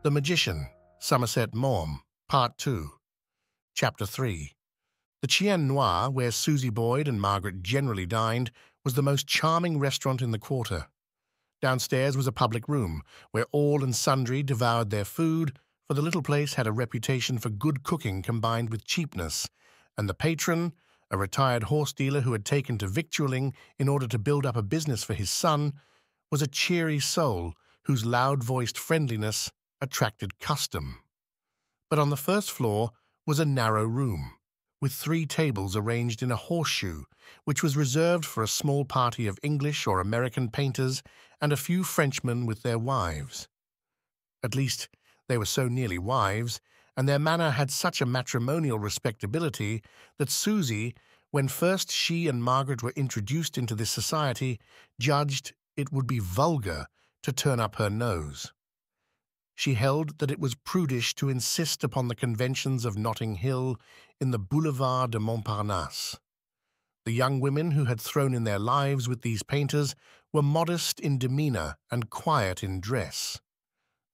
The Magician, Somerset Maugham, Part 2, Chapter 3. The Chien Noir, where Susie Boyd and Margaret generally dined, was the most charming restaurant in the quarter. Downstairs was a public room, where all and sundry devoured their food, for the little place had a reputation for good cooking combined with cheapness, and the patron, a retired horse dealer who had taken to victualling in order to build up a business for his son, was a cheery soul whose loud-voiced friendliness attracted custom. But on the first floor was a narrow room, with 3 tables arranged in a horseshoe, which was reserved for a small party of English or American painters and a few Frenchmen with their wives. At least, they were so nearly wives, and their manner had such a matrimonial respectability that Susie, when first she and Margaret were introduced into this society, judged it would be vulgar to turn up her nose. She held that it was prudish to insist upon the conventions of Notting Hill in the Boulevard de Montparnasse. The young women who had thrown in their lives with these painters were modest in demeanor and quiet in dress.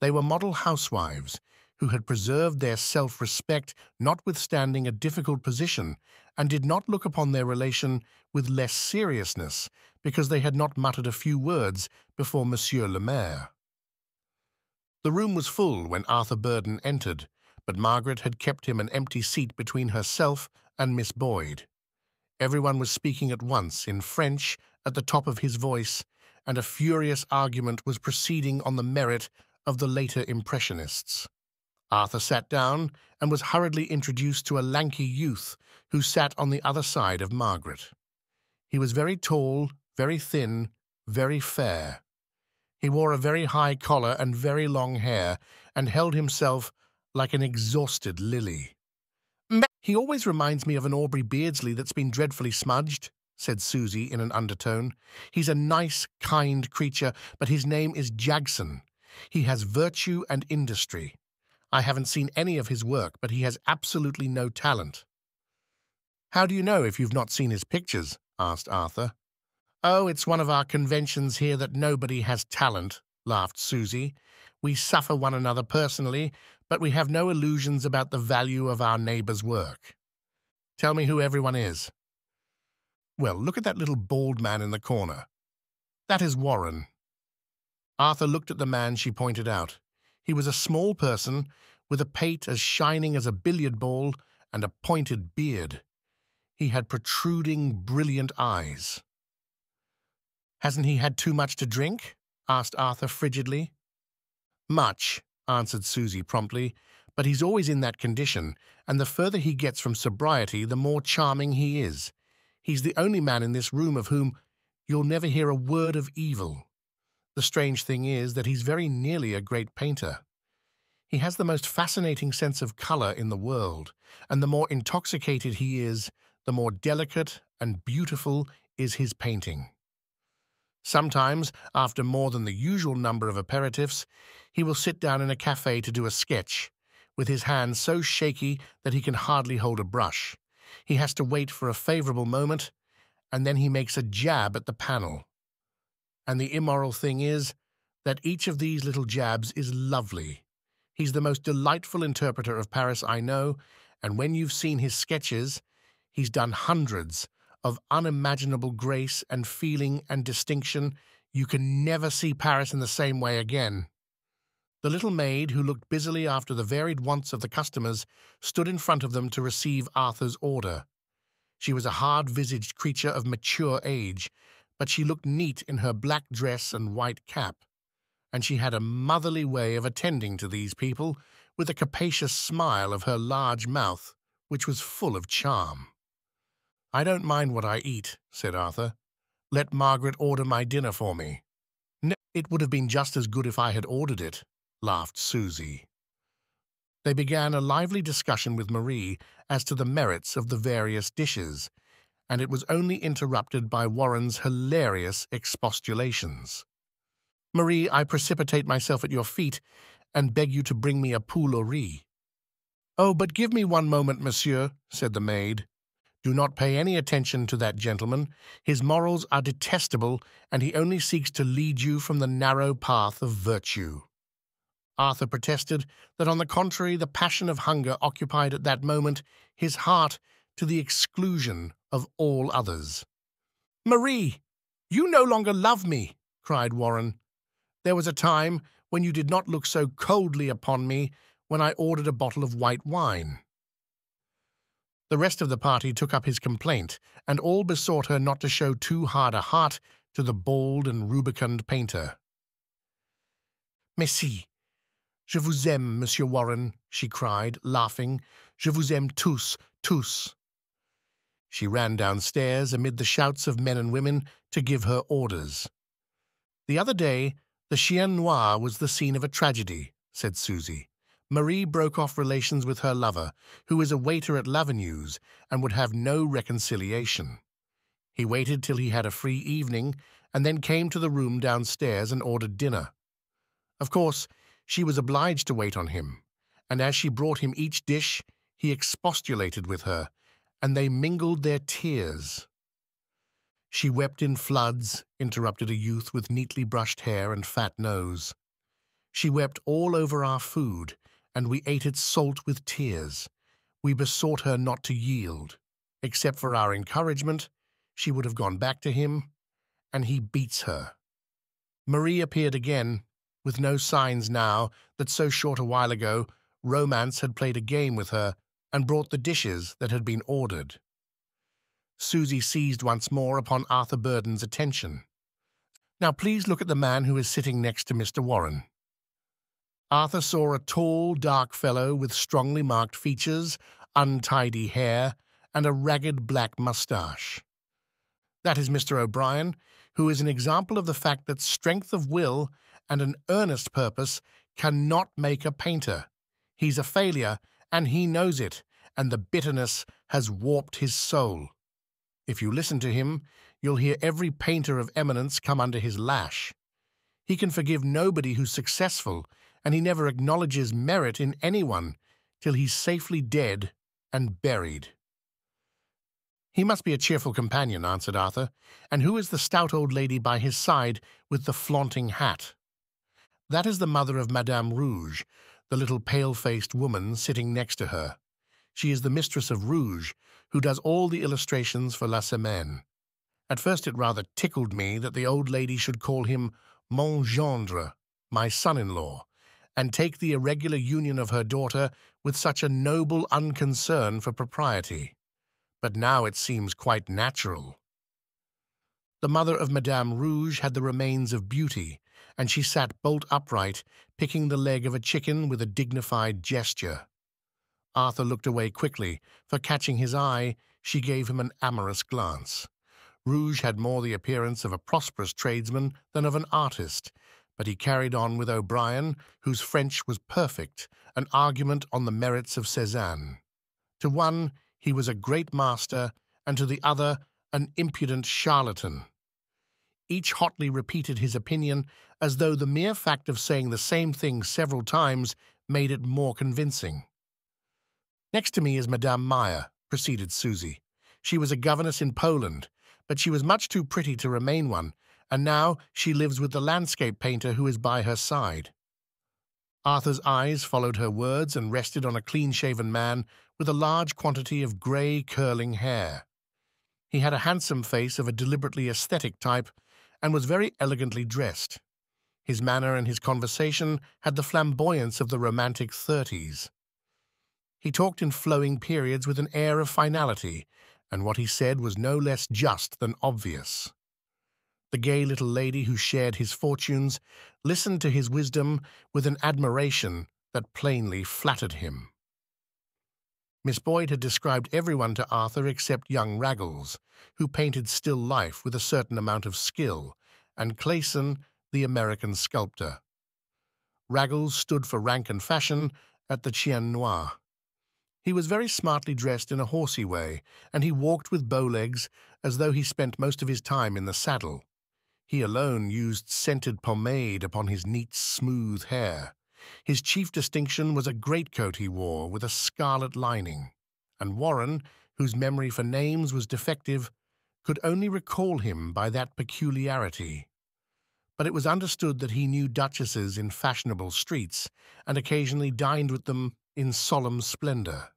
They were model housewives who had preserved their self-respect notwithstanding a difficult position, and did not look upon their relation with less seriousness because they had not muttered a few words before Monsieur le Maire. The room was full when Arthur Burden entered, but Margaret had kept him an empty seat between herself and Miss Boyd. Everyone was speaking at once in French at the top of his voice, and a furious argument was proceeding on the merit of the later Impressionists. Arthur sat down and was hurriedly introduced to a lanky youth who sat on the other side of Margaret. He was very tall, very thin, very fair. He wore a very high collar and very long hair, and held himself like an exhausted lily. "He always reminds me of an Aubrey Beardsley that's been dreadfully smudged," said Susie in an undertone. "He's a nice, kind creature, but his name is Jagson. He has virtue and industry. I haven't seen any of his work, but he has absolutely no talent." "How do you know if you've not seen his pictures?" asked Arthur. "Oh, it's one of our conventions here that nobody has talent," laughed Susie. "We suffer one another personally, but we have no illusions about the value of our neighbor's work. Tell me who everyone is." "Well, look at that little bald man in the corner. That is Warren." Arthur looked at the man she pointed out. He was a small person, with a pate as shining as a billiard ball and a pointed beard. He had protruding, brilliant eyes. "Hasn't he had too much to drink?" asked Arthur frigidly. "Much," answered Susie promptly, "but he's always in that condition, and the further he gets from sobriety, the more charming he is. He's the only man in this room of whom you'll never hear a word of evil. The strange thing is that he's very nearly a great painter. He has the most fascinating sense of color in the world, and the more intoxicated he is, the more delicate and beautiful is his painting. Sometimes, after more than the usual number of aperitifs, he will sit down in a cafe to do a sketch, with his hands so shaky that he can hardly hold a brush. He has to wait for a favorable moment, and then he makes a jab at the panel. And the immoral thing is that each of these little jabs is lovely. He's the most delightful interpreter of Paris I know, and when you've seen his sketches, he's done hundreds of unimaginable grace and feeling and distinction. You can never see Paris in the same way again." The little maid, who looked busily after the varied wants of the customers, stood in front of them to receive Arthur's order. She was a hard-visaged creature of mature age, but she looked neat in her black dress and white cap, and she had a motherly way of attending to these people, with a capacious smile of her large mouth, which was full of charm. "I don't mind what I eat," said Arthur. "Let Margaret order my dinner for me." "No, it would have been just as good if I had ordered it," laughed Susie. They began a lively discussion with Marie as to the merits of the various dishes, and it was only interrupted by Warren's hilarious expostulations. "Marie, I precipitate myself at your feet and beg you to bring me a poule au riz." "Oh, but give me one moment, monsieur," said the maid. "Do not pay any attention to that gentleman. His morals are detestable, and he only seeks to lead you from the narrow path of virtue." Arthur protested that, on the contrary, the passion of hunger occupied at that moment his heart to the exclusion of all others. "Marie, you no longer love me," cried Warren. "There was a time when you did not look so coldly upon me when I ordered a bottle of white wine." The rest of the party took up his complaint, and all besought her not to show too hard a heart to the bald and rubicund painter. "Merci, je vous aime, Monsieur Warren," she cried, laughing. "Je vous aime tous, tous." She ran downstairs amid the shouts of men and women to give her orders. "The other day, the Chien Noir was the scene of a tragedy," said Susie. "Marie broke off relations with her lover, who is a waiter at Lavignue's, and would have no reconciliation. He waited till he had a free evening, and then came to the room downstairs and ordered dinner. Of course, she was obliged to wait on him, and as she brought him each dish, he expostulated with her, and they mingled their tears." "She wept in floods," interrupted a youth with neatly brushed hair and fat nose. "She wept all over our food, and we ate its salt with tears. We besought her not to yield. Except for our encouragement, she would have gone back to him, and he beats her." Marie appeared again, with no signs now that so short a while ago romance had played a game with her and brought the dishes that had been ordered. Susie seized once more upon Arthur Burden's attention. "Now please look at the man who is sitting next to Mr. Warren." Arthur saw a tall, dark fellow with strongly marked features, untidy hair, and a ragged black moustache. "That is Mr. O'Brien, who is an example of the fact that strength of will and an earnest purpose cannot make a painter. He's a failure, and he knows it, and the bitterness has warped his soul. If you listen to him, you'll hear every painter of eminence come under his lash. He can forgive nobody who's successful, and he never acknowledges merit in anyone till he's safely dead and buried." "He must be a cheerful companion," answered Arthur. "And who is the stout old lady by his side with the flaunting hat?" "That is the mother of Madame Rouge, the little pale-faced woman sitting next to her. She is the mistress of Rouge, who does all the illustrations for La Semaine. At first it rather tickled me that the old lady should call him mon gendre, my son-in-law, and take the irregular union of her daughter with such a noble unconcern for propriety. But now it seems quite natural." The mother of Madame Rouge had the remains of beauty, and she sat bolt upright, picking the leg of a chicken with a dignified gesture. Arthur looked away quickly, for catching his eye, she gave him an amorous glance. Rouge had more the appearance of a prosperous tradesman than of an artist, but he carried on with O'Brien, whose French was perfect, an argument on the merits of Cézanne. To one, he was a great master, and to the other, an impudent charlatan. Each hotly repeated his opinion, as though the mere fact of saying the same thing several times made it more convincing. "Next to me is Madame Meyer," proceeded Susie. "She was a governess in Poland, but she was much too pretty to remain one, and now she lives with the landscape painter who is by her side." Arthur's eyes followed her words and rested on a clean-shaven man with a large quantity of grey curling hair. He had a handsome face of a deliberately aesthetic type, and was very elegantly dressed. His manner and his conversation had the flamboyance of the romantic 30s. He talked in flowing periods with an air of finality, and what he said was no less just than obvious. The gay little lady who shared his fortunes listened to his wisdom with an admiration that plainly flattered him. Miss Boyd had described everyone to Arthur except young Raggles, who painted still life with a certain amount of skill, and Clayson, the American sculptor. Raggles stood for rank and fashion at the Chien Noir. He was very smartly dressed in a horsey way, and he walked with bow-legs as though he spent most of his time in the saddle. He alone used scented pomade upon his neat, smooth hair. His chief distinction was a greatcoat he wore with a scarlet lining, and Warren, whose memory for names was defective, could only recall him by that peculiarity. but it was understood that he knew duchesses in fashionable streets and occasionally dined with them in solemn splendor.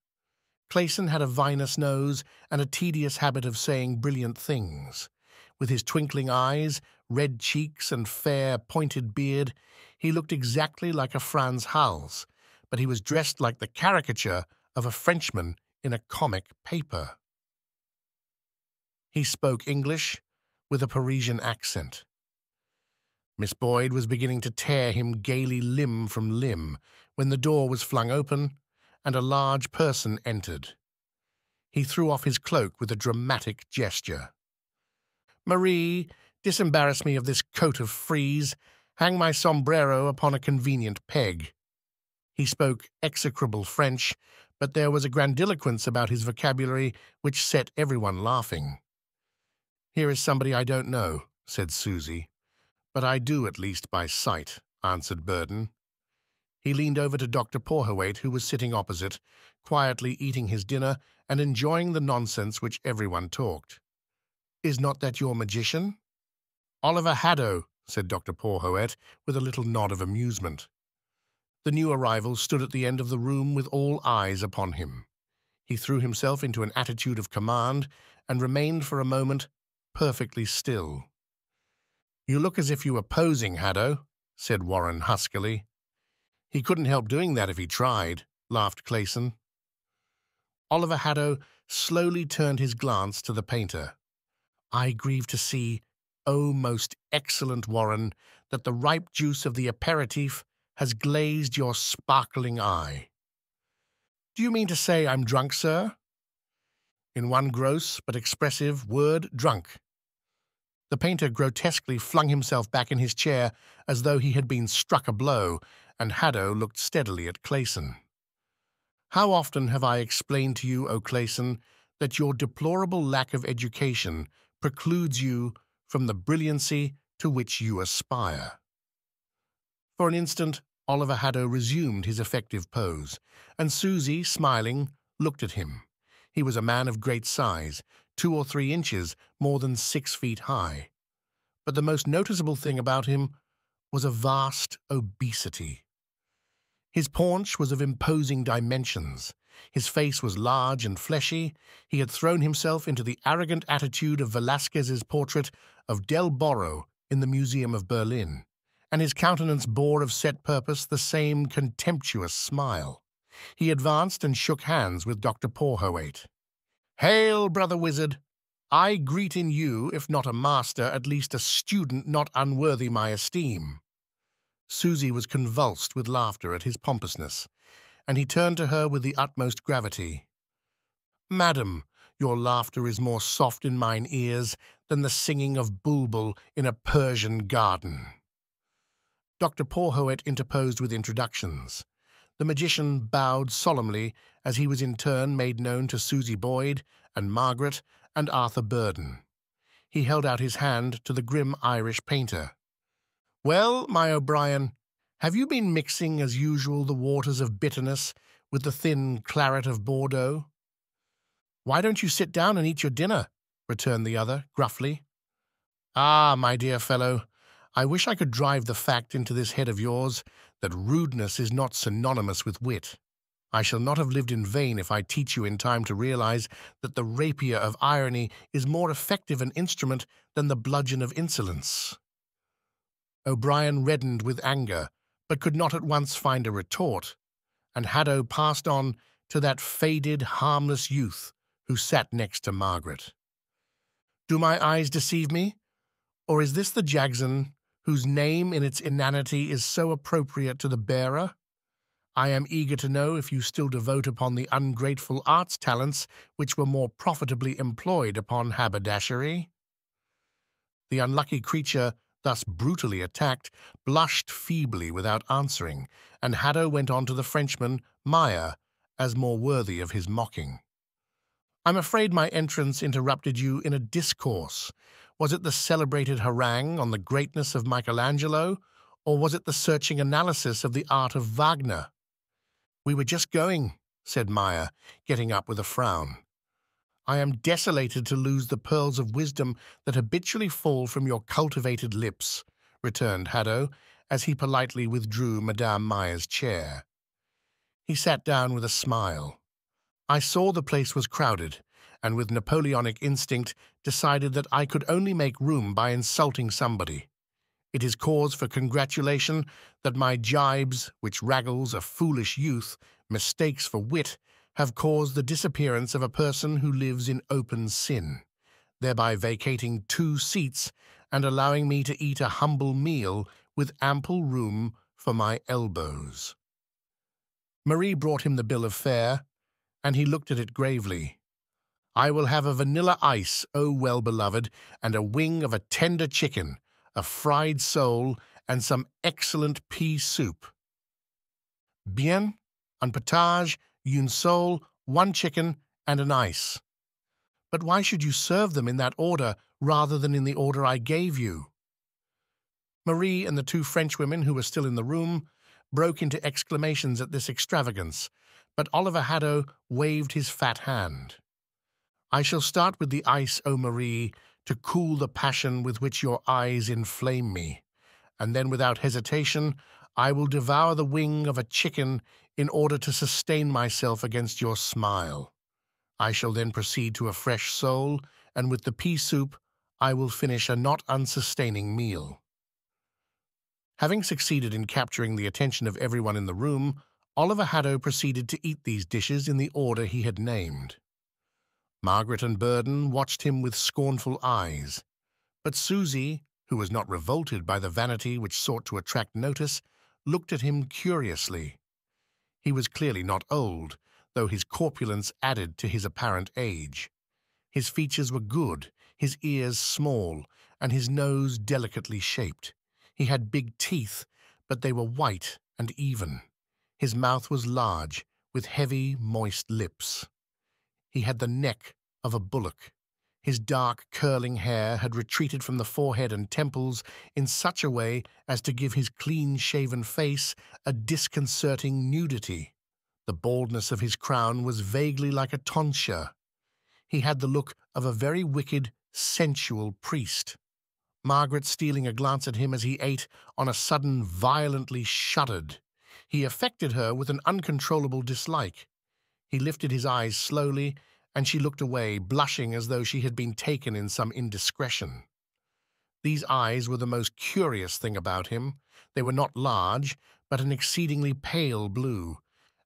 Clayson had a vinous nose and a tedious habit of saying brilliant things. With his twinkling eyes, red cheeks, and fair, pointed beard, he looked exactly like a Franz Hals, but he was dressed like the caricature of a Frenchman in a comic paper. He spoke English with a Parisian accent. Miss Boyd was beginning to tear him gaily limb from limb when the door was flung open and a large person entered. He threw off his cloak with a dramatic gesture. "Marie, disembarrass me of this coat of frieze. Hang my sombrero upon a convenient peg." He spoke execrable French, but there was a grandiloquence about his vocabulary which set everyone laughing. "Here is somebody I don't know," said Susie. "But I do, at least, by sight," answered Burden. He leaned over to Dr. Porhoët, who was sitting opposite, quietly eating his dinner and enjoying the nonsense which everyone talked. "Is not that your magician?" "Oliver Haddo," said Dr. Porhoët, with a little nod of amusement. The new arrival stood at the end of the room with all eyes upon him. He threw himself into an attitude of command and remained for a moment perfectly still. "You look as if you were posing, Haddo," said Warren huskily. "He couldn't help doing that if he tried," laughed Clayson. Oliver Haddo slowly turned his glance to the painter. "I grieve to see, O most excellent Warren, that the ripe juice of the aperitif has glazed your sparkling eye." "Do you mean to say I'm drunk, sir?" "In one gross but expressive word, drunk." The painter grotesquely flung himself back in his chair as though he had been struck a blow, and Haddo looked steadily at Clayson. "How often have I explained to you, O Clayson, that your deplorable lack of education precludes you from the brilliancy to which you aspire?" For an instant, Oliver Haddo resumed his effective pose, and Susie, smiling, looked at him. He was a man of great size, 2 or 3 inches more than 6 feet high. But the most noticeable thing about him was a vast obesity. His paunch was of imposing dimensions. His face was large and fleshy. He had thrown himself into the arrogant attitude of Velasquez's portrait of Del Borro in the Museum of Berlin, and his countenance bore of set purpose the same contemptuous smile. He advanced and shook hands with Dr. Porhoët. "Hail, brother wizard! I greet in you, if not a master, at least a student not unworthy my esteem." Susie was convulsed with laughter at his pompousness, and he turned to her with the utmost gravity. "Madam, your laughter is more soft in mine ears than the singing of bulbul in a Persian garden." Dr. Porhoët interposed with introductions. The magician bowed solemnly as he was in turn made known to Susie Boyd and Margaret and Arthur Burden. He held out his hand to the grim Irish painter. "Well, my O'Brien, have you been mixing as usual the waters of bitterness with the thin claret of Bordeaux?" "Why don't you sit down and eat your dinner?" returned the other gruffly. "Ah, my dear fellow, I wish I could drive the fact into this head of yours that rudeness is not synonymous with wit. I shall not have lived in vain if I teach you in time to realize that the rapier of irony is more effective an instrument than the bludgeon of insolence." O'Brien reddened with anger, but could not at once find a retort, and Haddo passed on to that faded, harmless youth who sat next to Margaret. "Do my eyes deceive me? Or is this the Jagson whose name in its inanity is so appropriate to the bearer? I am eager to know if you still devote upon the ungrateful arts talents which were more profitably employed upon haberdashery." The unlucky creature, thus brutally attacked, blushed feebly without answering, and Haddo went on to the Frenchman, Meyer, as more worthy of his mocking. "I'm afraid my entrance interrupted you in a discourse. Was it the celebrated harangue on the greatness of Michelangelo, or was it the searching analysis of the art of Wagner?" "We were just going," said Meyer, getting up with a frown. "I am desolated to lose the pearls of wisdom that habitually fall from your cultivated lips," returned Haddo, as he politely withdrew Madame Meyer's chair. He sat down with a smile. I saw the place was crowded, and with Napoleonic instinct decided that I could only make room by insulting somebody. It is cause for congratulation that my jibes, which raggles a foolish youth, mistakes for wit, have caused the disappearance of a person who lives in open sin, thereby vacating 2 seats and allowing me to eat a humble meal with ample room for my elbows. Marie brought him the bill of fare, and he looked at it gravely. I will have a vanilla ice, oh well-beloved, and a wing of a tender chicken, a fried sole, and some excellent pea soup. Bien, un potage, une sole, 1 chicken, and an ice. But why should you serve them in that order rather than in the order I gave you? Marie and the 2 Frenchwomen who were still in the room broke into exclamations at this extravagance, but Oliver Haddo waved his fat hand. I shall start with the ice, O Marie, to cool the passion with which your eyes inflame me, and then without hesitation I will devour the wing of a chicken in order to sustain myself against your smile. I shall then proceed to a fresh sole, and with the pea soup I will finish a not unsustaining meal. Having succeeded in capturing the attention of everyone in the room, Oliver Haddo proceeded to eat these dishes in the order he had named. Margaret and Burden watched him with scornful eyes, but Susie, who was not revolted by the vanity which sought to attract notice, looked at him curiously. He was clearly not old, though his corpulence added to his apparent age. His features were good, his ears small, and his nose delicately shaped. He had big teeth, but they were white and even. His mouth was large, with heavy, moist lips. He had the neck of a bullock. His dark, curling hair had retreated from the forehead and temples in such a way as to give his clean-shaven face a disconcerting nudity. The baldness of his crown was vaguely like a tonsure. He had the look of a very wicked, sensual priest. Margaret, stealing a glance at him as he ate, on a sudden violently shuddered. He affected her with an uncontrollable dislike. He lifted his eyes slowly, and she looked away, blushing as though she had been taken in some indiscretion. These eyes were the most curious thing about him. They were not large, but an exceedingly pale blue,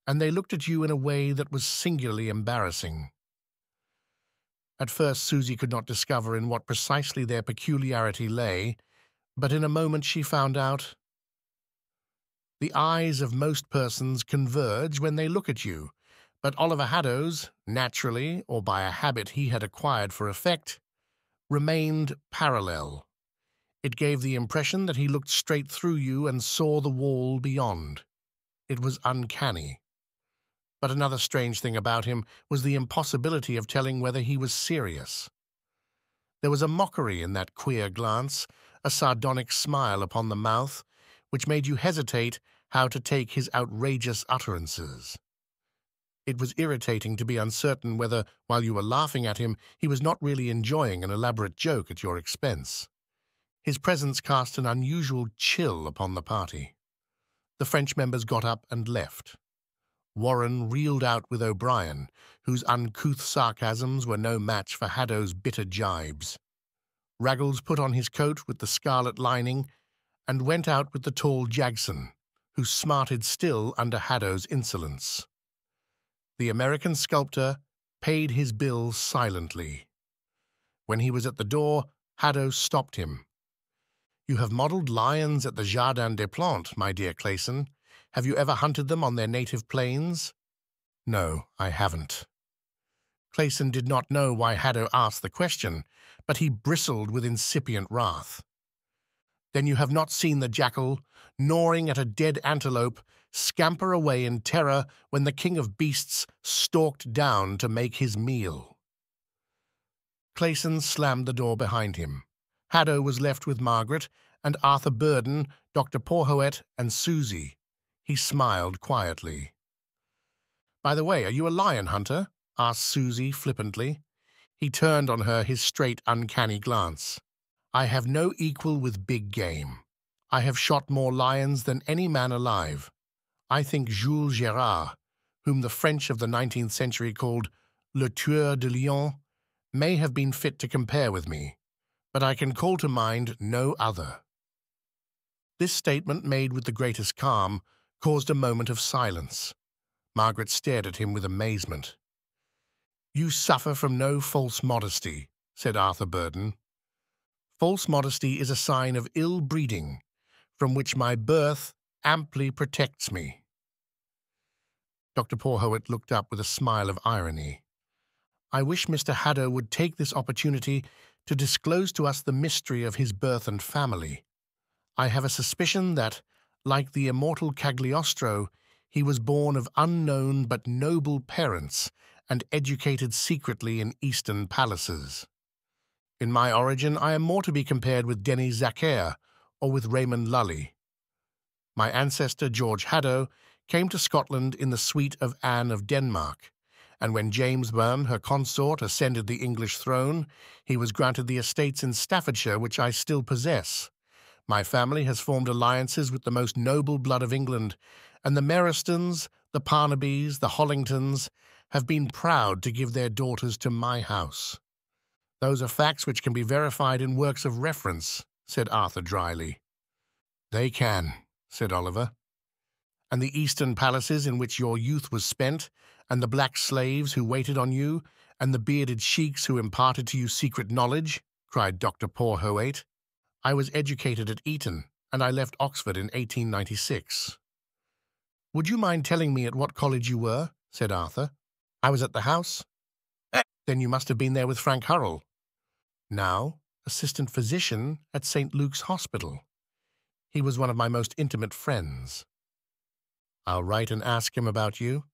and they looked at you in a way that was singularly embarrassing. At first Susie could not discover in what precisely their peculiarity lay, but in a moment she found out. The eyes of most persons converge when they look at you, but Oliver Haddo's, naturally, or by a habit he had acquired for effect, remained parallel. It gave the impression that he looked straight through you and saw the wall beyond. It was uncanny. But another strange thing about him was the impossibility of telling whether he was serious. There was a mockery in that queer glance, a sardonic smile upon the mouth, which made you hesitate how to take his outrageous utterances. It was irritating to be uncertain whether, while you were laughing at him, he was not really enjoying an elaborate joke at your expense. His presence cast an unusual chill upon the party. The French members got up and left. Warren reeled out with O'Brien, whose uncouth sarcasms were no match for Haddo's bitter jibes. Raggles put on his coat with the scarlet lining and went out with the tall Jagson, who smarted still under Haddo's insolence. The American sculptor paid his bill silently. When he was at the door, Haddo stopped him. "You have modelled lions at the Jardin des Plantes, my dear Clayson. Have you ever hunted them on their native plains?" "No, I haven't." Clayson did not know why Haddo asked the question, but he bristled with incipient wrath. "Then you have not seen the jackal, gnawing at a dead antelope, scamper away in terror when the king of beasts stalked down to make his meal." Clayson slammed the door behind him. Haddo was left with Margaret and Arthur Burden, Dr. Porhoët, and Susie. He smiled quietly. "By the way, are you a lion hunter?" asked Susie flippantly. He turned on her his straight, uncanny glance. "I have no equal with big game. I have shot more lions than any man alive. I think Jules Gérard, whom the French of the 19th century called Le Tueur de Lions, may have been fit to compare with me, but I can call to mind no other." This statement, made with the greatest calm, caused a moment of silence. Margaret stared at him with amazement. "You suffer from no false modesty," said Arthur Burden. "False modesty is a sign of ill breeding, from which my birth amply protects me." Dr. Porhoët looked up with a smile of irony. "I wish Mr. Haddo would take this opportunity to disclose to us the mystery of his birth and family. I have a suspicion that, like the immortal Cagliostro, he was born of unknown but noble parents and educated secretly in Eastern palaces. In my origin, I am more to be compared with Denis Zachaire or with Raymond Lully. My ancestor, George Haddo, came to Scotland in the suite of Anne of Denmark, and when James I, her consort, ascended the English throne, he was granted the estates in Staffordshire which I still possess. My family has formed alliances with the most noble blood of England, and the Merestons, the Parnabys, the Hollingtons have been proud to give their daughters to my house." "Those are facts which can be verified in works of reference," said Arthur dryly. "They can," said Oliver. "And the Eastern palaces in which your youth was spent, and the black slaves who waited on you, and the bearded sheiks who imparted to you secret knowledge," cried Dr. Porhoët. "I was educated at Eton, and I left Oxford in 1896. "Would you mind telling me at what college you were?" said Arthur. "I was at the house." "Then you must have been there with Frank Hurrell." "Now assistant physician at St. Luke's Hospital. He was one of my most intimate friends." "I'll write and ask him about you."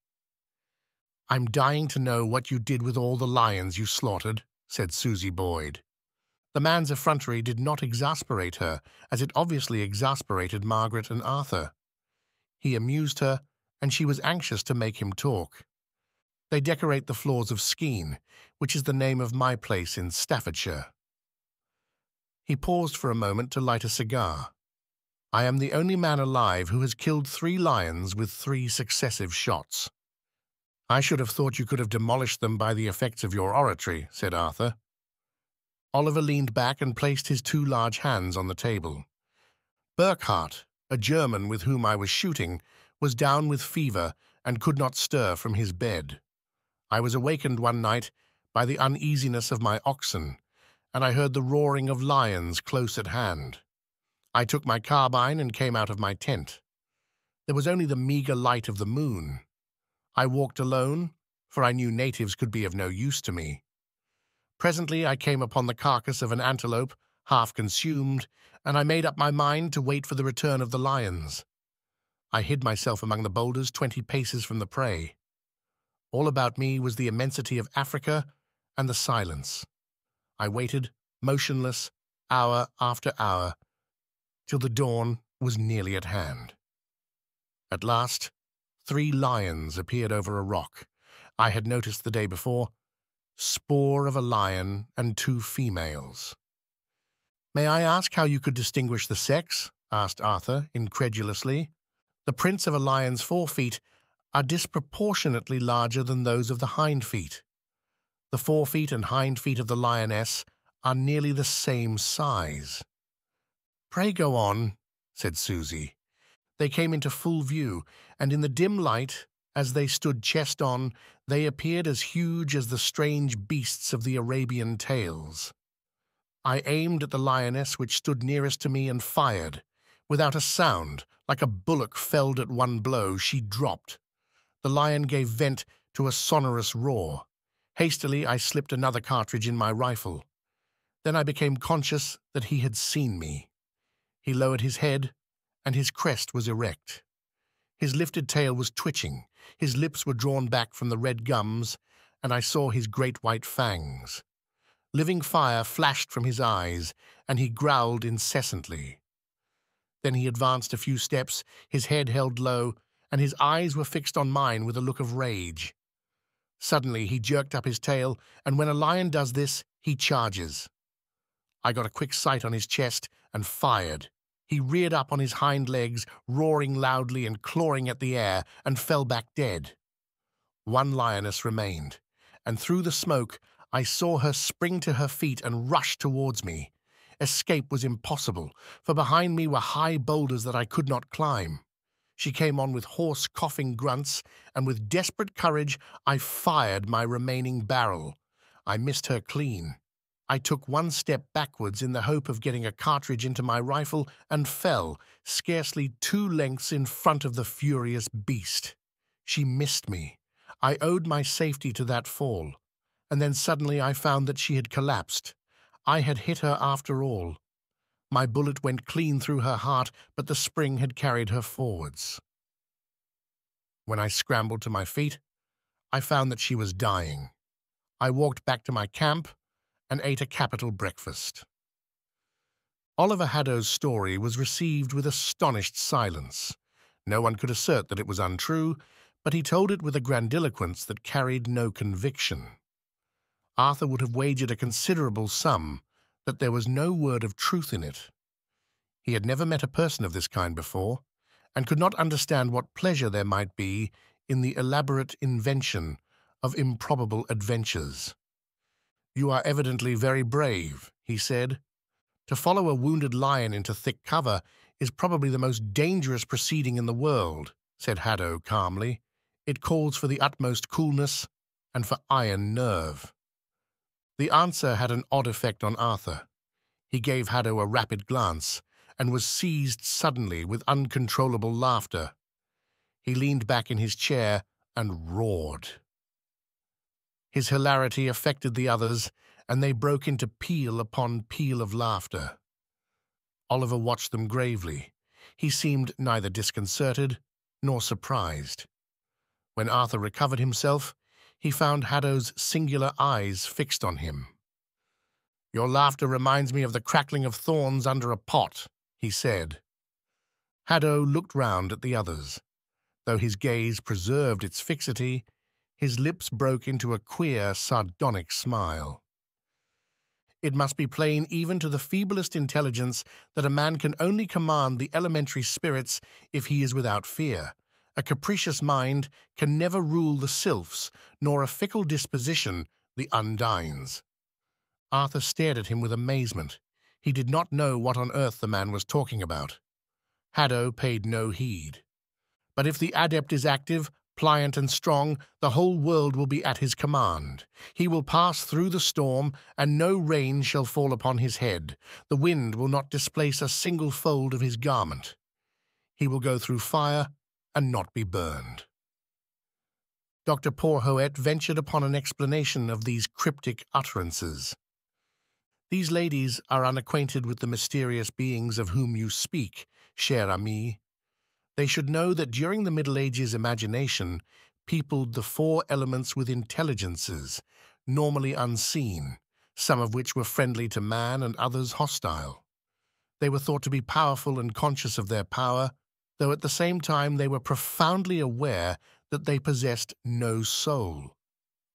"I'm dying to know what you did with all the lions you slaughtered," said Susie Boyd. The man's effrontery did not exasperate her, as it obviously exasperated Margaret and Arthur. He amused her, and she was anxious to make him talk. "They decorate the floors of Skene, which is the name of my place in Staffordshire." He paused for a moment to light a cigar. "I am the only man alive who has killed 3 lions with 3 successive shots." "I should have thought you could have demolished them by the effects of your oratory," said Arthur. Oliver leaned back and placed his 2 large hands on the table. "Burkhardt, a German with whom I was shooting, was down with fever and could not stir from his bed. I was awakened one night by the uneasiness of my oxen, and I heard the roaring of lions close at hand. I took my carbine and came out of my tent. There was only the meagre light of the moon. I walked alone, for I knew natives could be of no use to me. Presently I came upon the carcass of an antelope, half consumed, and I made up my mind to wait for the return of the lions. I hid myself among the boulders 20 paces from the prey. All about me was the immensity of Africa and the silence. I waited, motionless, hour after hour, till the dawn was nearly at hand. At last, 3 lions appeared over a rock I had noticed the day before, spoor of a lion and 2 females. "May I ask how you could distinguish the sex?" asked Arthur, incredulously. "The prints of a lion's 4 feet are disproportionately larger than those of the hind feet. The 4 feet and hind feet of the lioness are nearly the same size." "Pray go on," said Susie. They came into full view, and in the dim light, as they stood chest on, they appeared as huge as the strange beasts of the Arabian tales. I aimed at the lioness which stood nearest to me and fired. Without a sound, like a bullock felled at one blow, she dropped. The lion gave vent to a sonorous roar. Hastily, I slipped another cartridge in my rifle. Then I became conscious that he had seen me. He lowered his head, and his crest was erect. His lifted tail was twitching, his lips were drawn back from the red gums, and I saw his great white fangs. Living fire flashed from his eyes, and he growled incessantly. Then he advanced a few steps, his head held low, and his eyes were fixed on mine with a look of rage. Suddenly he jerked up his tail, and when a lion does this, he charges. I got a quick sight on his chest and fired. He reared up on his hind legs, roaring loudly and clawing at the air, and fell back dead. One lioness remained, and through the smoke I saw her spring to her feet and rush towards me. Escape was impossible, for behind me were high boulders that I could not climb. She came on with hoarse, coughing grunts, and with desperate courage I fired my remaining barrel. I missed her clean. I took one step backwards in the hope of getting a cartridge into my rifle and fell, scarcely 2 lengths in front of the furious beast. She missed me. I owed my safety to that fall, and then suddenly I found that she had collapsed. I had hit her after all. My bullet went clean through her heart, but the spring had carried her forwards. When I scrambled to my feet, I found that she was dying. I walked back to my camp and ate a capital breakfast. Oliver Haddo's story was received with astonished silence. No one could assert that it was untrue, but he told it with a grandiloquence that carried no conviction. Arthur would have wagered a considerable sum that there was no word of truth in it. He had never met a person of this kind before, and could not understand what pleasure there might be in the elaborate invention of improbable adventures. "You are evidently very brave," he said. "To follow a wounded lion into thick cover is probably the most dangerous proceeding in the world," said Haddo calmly. "It calls for the utmost coolness and for iron nerve." The answer had an odd effect on Arthur. He gave Haddo a rapid glance, and was seized suddenly with uncontrollable laughter. He leaned back in his chair and roared. His hilarity affected the others, and they broke into peal upon peal of laughter. Oliver watched them gravely. He seemed neither disconcerted nor surprised. When Arthur recovered himself, he found Haddo's singular eyes fixed on him. "Your laughter reminds me of the crackling of thorns under a pot," he said. Haddo looked round at the others. Though his gaze preserved its fixity, his lips broke into a queer, sardonic smile. "It must be plain even to the feeblest intelligence that a man can only command the elementary spirits if he is without fear. A capricious mind can never rule the sylphs, nor a fickle disposition the undines." Arthur stared at him with amazement. He did not know what on earth the man was talking about. Haddo paid no heed. "But if the adept is active, pliant and strong, the whole world will be at his command. He will pass through the storm, and no rain shall fall upon his head. The wind will not displace a single fold of his garment. He will go through fire and not be burned." Dr. Porhoët ventured upon an explanation of these cryptic utterances. "These ladies are unacquainted with the mysterious beings of whom you speak, cher ami. They should know that during the Middle Ages imagination peopled the 4 elements with intelligences, normally unseen, some of which were friendly to man and others hostile. They were thought to be powerful and conscious of their power, though at the same time they were profoundly aware that they possessed no soul.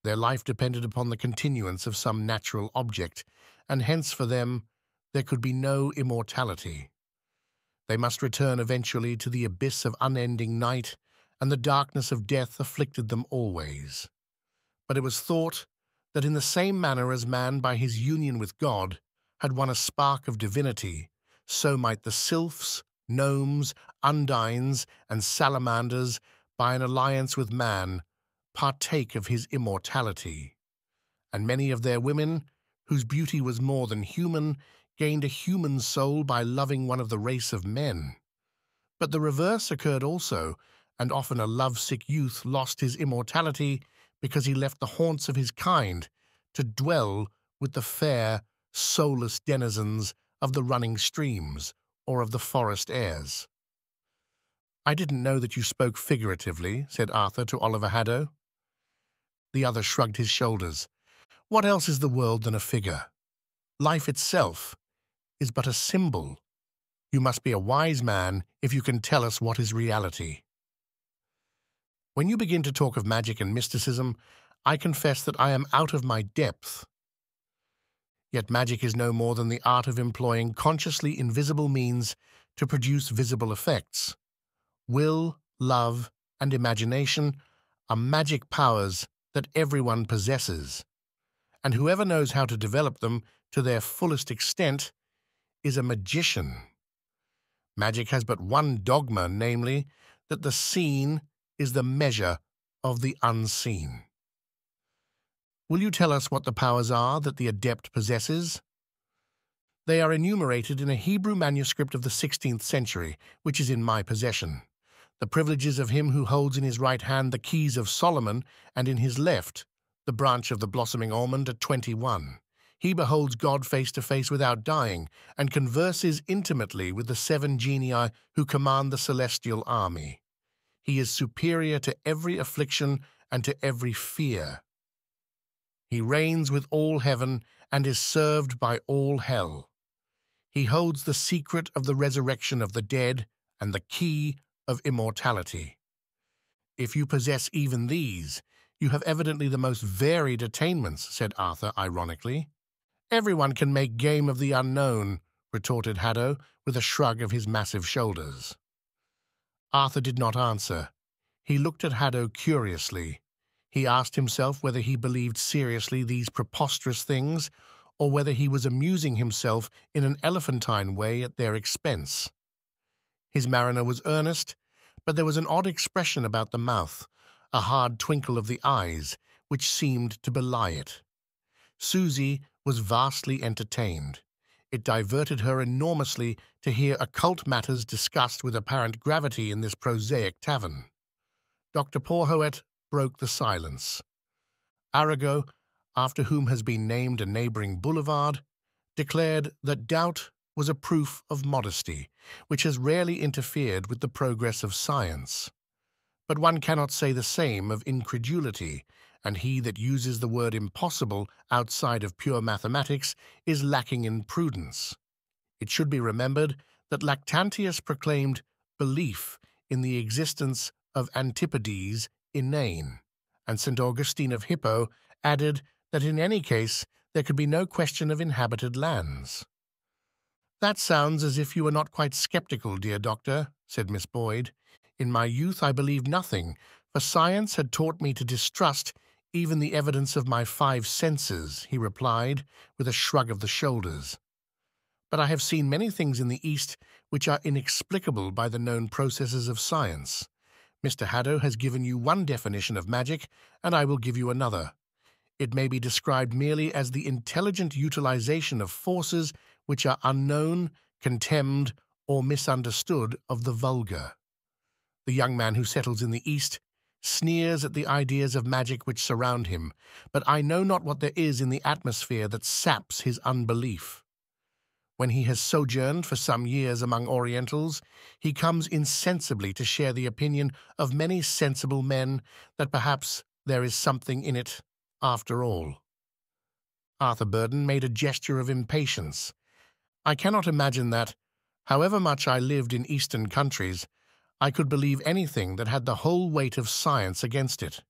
Their life depended upon the continuance of some natural object, and hence for them there could be no immortality. They must return eventually to the abyss of unending night, and the darkness of death afflicted them always. But it was thought that in the same manner as man by his union with God had won a spark of divinity, so might the sylphs, gnomes, undines, and salamanders, by an alliance with man, partake of his immortality. And many of their women, whose beauty was more than human, gained a human soul by loving one of the race of men. But the reverse occurred also, and often a lovesick youth lost his immortality because he left the haunts of his kind to dwell with the fair, soulless denizens of the running streams or of the forest airs." "I didn't know that you spoke figuratively," said Arthur to Oliver Haddo. The other shrugged his shoulders. "What else is the world than a figure? Life itself is but a symbol. You must be a wise man if you can tell us what is reality." "When you begin to talk of magic and mysticism, I confess that I am out of my depth. Yet magic is no more than the art of employing consciously invisible means to produce visible effects. Will, love, and imagination are magic powers that everyone possesses, and whoever knows how to develop them to their fullest extent is a magician. Magic has but one dogma, namely, that the seen is the measure of the unseen. Will you tell us what the powers are that the adept possesses? They are enumerated in a Hebrew manuscript of the 16th century, which is in my possession. The privileges of him who holds in his right hand the keys of Solomon, and in his left the branch of the blossoming almond, are 21. He beholds God face to face without dying, and converses intimately with the 7 genii who command the celestial army. He is superior to every affliction and to every fear. He reigns with all heaven and is served by all hell. He holds the secret of the resurrection of the dead and the key of immortality. If you possess even these, you have evidently the most varied attainments, said Arthur ironically. Everyone can make game of the unknown, retorted Haddo with a shrug of his massive shoulders. Arthur did not answer. He looked at Haddo curiously. He asked himself whether he believed seriously these preposterous things, or whether he was amusing himself in an elephantine way at their expense. His mariner was earnest, but there was an odd expression about the mouth, a hard twinkle of the eyes, which seemed to belie it. Susie was vastly entertained. It diverted her enormously to hear occult matters discussed with apparent gravity in this prosaic tavern. Dr. Porhoët broke the silence. Arago, after whom has been named a neighboring boulevard, declared that doubt was a proof of modesty, which has rarely interfered with the progress of science. But one cannot say the same of incredulity, and he that uses the word impossible outside of pure mathematics is lacking in prudence. It should be remembered that Lactantius proclaimed belief in the existence of antipodes inane, and St. Augustine of Hippo added that in any case there could be no question of inhabited lands. "That sounds as if you were not quite skeptical, dear doctor," said Miss Boyd. "In my youth I believed nothing, for science had taught me to distrust even the evidence of my 5 senses," he replied, with a shrug of the shoulders. "But I have seen many things in the East which are inexplicable by the known processes of science. Mr. Haddo has given you one definition of magic, and I will give you another. It may be described merely as the intelligent utilization of forces which are unknown, contemned, or misunderstood of the vulgar. The young man who settles in the East sneers at the ideas of magic which surround him, but I know not what there is in the atmosphere that saps his unbelief. When he has sojourned for some years among Orientals, he comes insensibly to share the opinion of many sensible men that perhaps there is something in it after all." Arthur Burdon made a gesture of impatience. "I cannot imagine that, however much I lived in Eastern countries, I could believe anything that had the whole weight of science against it.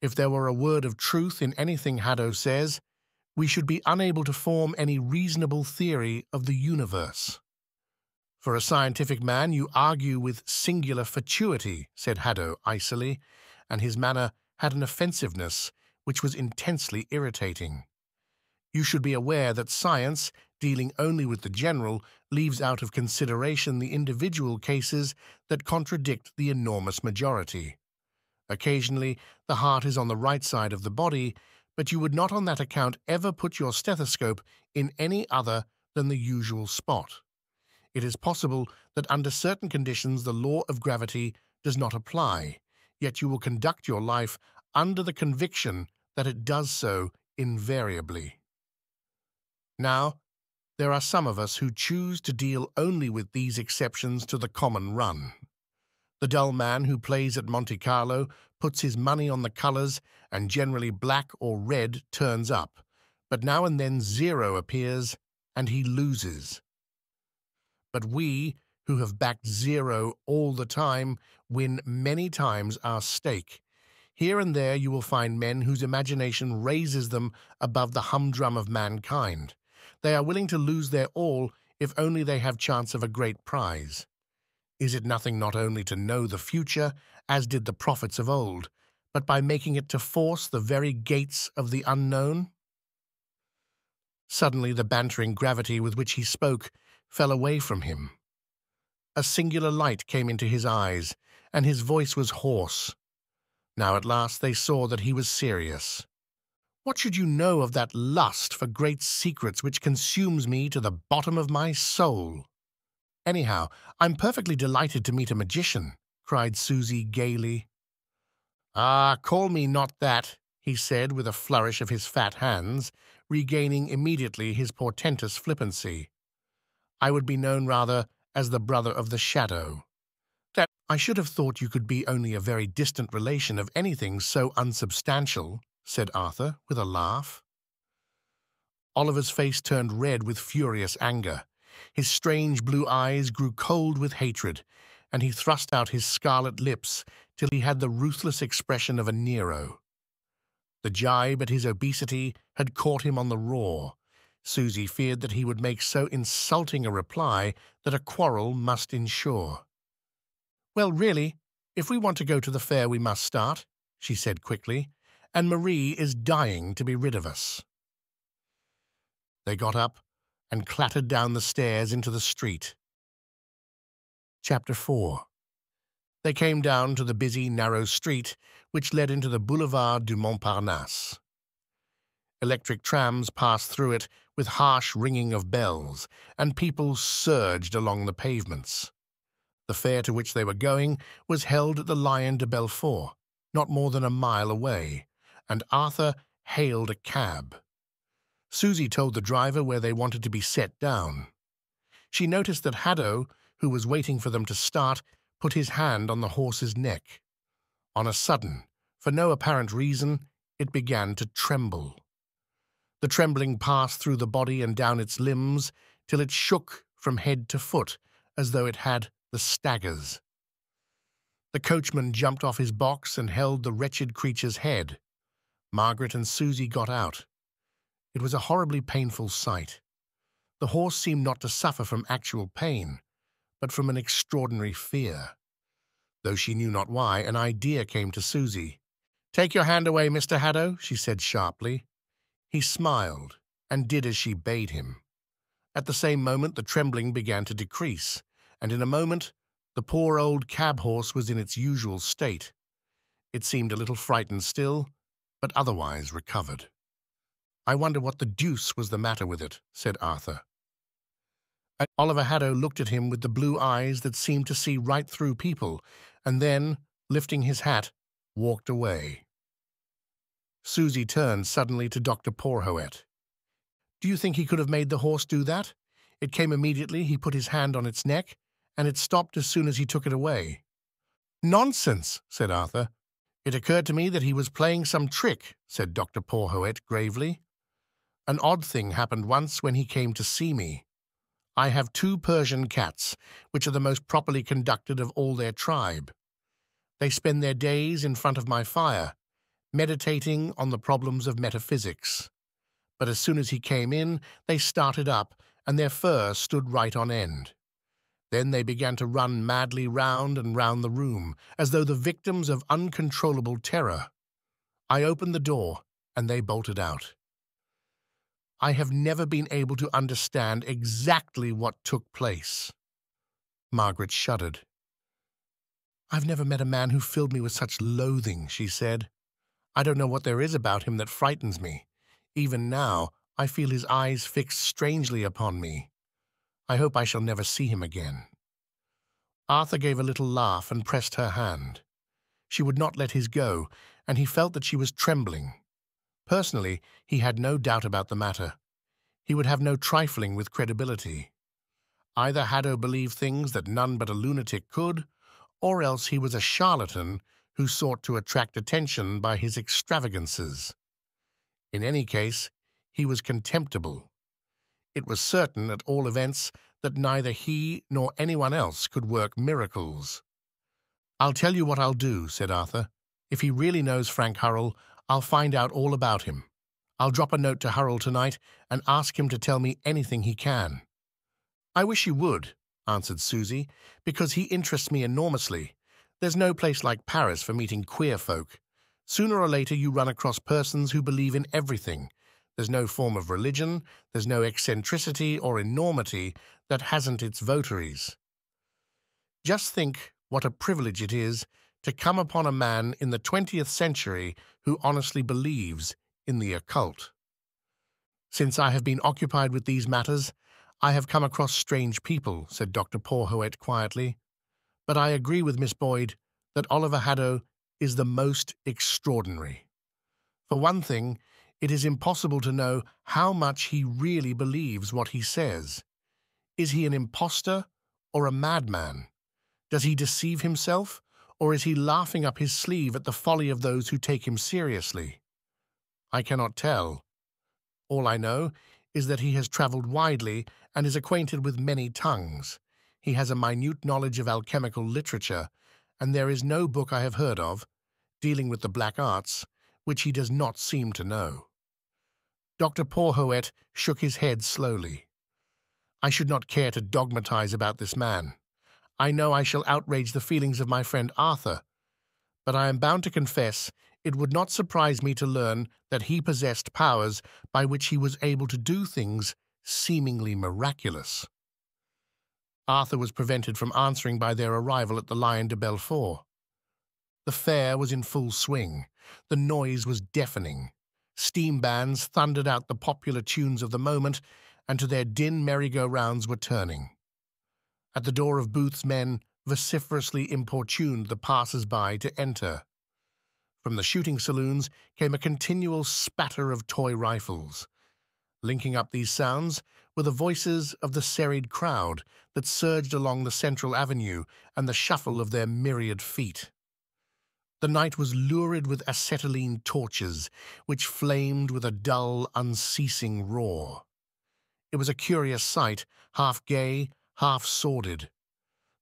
If there were a word of truth in anything Haddo says, we should be unable to form any reasonable theory of the universe." "For a scientific man, you argue with singular fatuity," said Haddo icily, and his manner had an offensiveness which was intensely irritating. "You should be aware that science, dealing only with the general, leaves out of consideration the individual cases that contradict the enormous majority. Occasionally, the heart is on the right side of the body, but you would not on that account ever put your stethoscope in any other than the usual spot. It is possible that under certain conditions the law of gravity does not apply, yet you will conduct your life under the conviction that it does so invariably. Now, there are some of us who choose to deal only with these exceptions to the common run. The dull man who plays at Monte Carlo puts his money on the colours, and generally black or red turns up, but now and then 0 appears, and he loses. But we, who have backed 0 all the time, win many times our stake. Here and there you will find men whose imagination raises them above the humdrum of mankind. They are willing to lose their all if only they have chance of a great prize. Is it nothing not only to know the future, as did the prophets of old, but by making it to force the very gates of the unknown? Suddenly the bantering gravity with which he spoke fell away from him. A singular light came into his eyes, and his voice was hoarse. Now at last they saw that he was serious. What should you know of that lust for great secrets which consumes me to the bottom of my soul? Anyhow, I'm perfectly delighted to meet a magician, cried Susie gaily. Ah, call me not that, he said with a flourish of his fat hands, regaining immediately his portentous flippancy. I would be known rather as the brother of the shadow. That I should have thought you could be only a very distant relation of anything so unsubstantial, said Arthur with a laugh. Oliver's face turned red with furious anger. His strange blue eyes grew cold with hatred, and he thrust out his scarlet lips till he had the ruthless expression of a Nero. The jibe at his obesity had caught him on the raw. Susie feared that he would make so insulting a reply that a quarrel must ensure. "Well, really, if we want to go to the fair we must start," she said quickly, "and Marie is dying to be rid of us." They got up and clattered down the stairs into the street. Chapter 4. They came down to the busy, narrow street which led into the Boulevard du Montparnasse. Electric trams passed through it with harsh ringing of bells, and people surged along the pavements. The fair to which they were going was held at the Lion de Belfort, not more than a mile away, and Arthur hailed a cab. Susie told the driver where they wanted to be set down. She noticed that Haddo, who was waiting for them to start, put his hand on the horse's neck. On a sudden, for no apparent reason, it began to tremble. The trembling passed through the body and down its limbs till it shook from head to foot as though it had the staggers. The coachman jumped off his box and held the wretched creature's head. Margaret and Susie got out. It was a horribly painful sight. The horse seemed not to suffer from actual pain, but from an extraordinary fear. Though she knew not why, an idea came to Susie. "Take your hand away, Mr. Haddo," she said sharply. He smiled and did as she bade him. At the same moment the trembling began to decrease, and in a moment the poor old cab-horse was in its usual state. It seemed a little frightened still, but otherwise recovered. "I wonder what the deuce was the matter with it," said Arthur. And Oliver Haddo looked at him with the blue eyes that seemed to see right through people, and then, lifting his hat, walked away. Susie turned suddenly to Dr. Porhoët. "Do you think he could have made the horse do that? It came immediately, he put his hand on its neck, and it stopped as soon as he took it away." "Nonsense," said Arthur. "It occurred to me that he was playing some trick," said Dr. Porhoët gravely. "An odd thing happened once when he came to see me. I have 2 Persian cats, which are the most properly conducted of all their tribe. They spend their days in front of my fire, meditating on the problems of metaphysics. But as soon as he came in, they started up, and their fur stood right on end. Then they began to run madly round and round the room, as though the victims of uncontrollable terror. I opened the door, and they bolted out. I have never been able to understand exactly what took place." Margaret shuddered. "I've never met a man who filled me with such loathing," she said. "I don't know what there is about him that frightens me. Even now, I feel his eyes fixed strangely upon me. I hope I shall never see him again." Arthur gave a little laugh and pressed her hand. She would not let his go, and he felt that she was trembling. Personally, he had no doubt about the matter. He would have no trifling with credibility. Either Haddo believed things that none but a lunatic could, or else he was a charlatan who sought to attract attention by his extravagances. In any case, he was contemptible. It was certain, at all events, that neither he nor anyone else could work miracles. "I'll tell you what I'll do," said Arthur. "If he really knows Frank Hurrell, I'll find out all about him. I'll drop a note to Hurrell tonight and ask him to tell me anything he can." "I wish you would," answered Susie, "because he interests me enormously. There's no place like Paris for meeting queer folk. Sooner or later you run across persons who believe in everything. There's no form of religion, there's no eccentricity or enormity that hasn't its votaries. Just think what a privilege it is to come upon a man in the 20th century who honestly believes in the occult. Since I have been occupied with these matters, I have come across strange people," said Dr. Porhoët quietly. "But I agree with Miss Boyd that Oliver Haddo is the most extraordinary. For one thing, it is impossible to know how much he really believes what he says. Is he an impostor or a madman? Does he deceive himself, or is he laughing up his sleeve at the folly of those who take him seriously? I cannot tell. All I know is that he has travelled widely and is acquainted with many tongues. He has a minute knowledge of alchemical literature, and there is no book I have heard of, dealing with the black arts, which he does not seem to know." Dr. Porhoët shook his head slowly. "I should not care to dogmatize about this man. I know I shall outrage the feelings of my friend Arthur, but I am bound to confess it would not surprise me to learn that he possessed powers by which he was able to do things seemingly miraculous." Arthur was prevented from answering by their arrival at the Lion de Belfort. The fair was in full swing. The noise was deafening. Steam bands thundered out the popular tunes of the moment, and to their din merry-go-rounds were turning. At the door of booths men vociferously importuned the passers-by to enter. From the shooting saloons came a continual spatter of toy rifles. Linking up these sounds were the voices of the serried crowd that surged along the central avenue and the shuffle of their myriad feet. The night was lurid with acetylene torches, which flamed with a dull, unceasing roar. It was a curious sight, half gay, half sordid.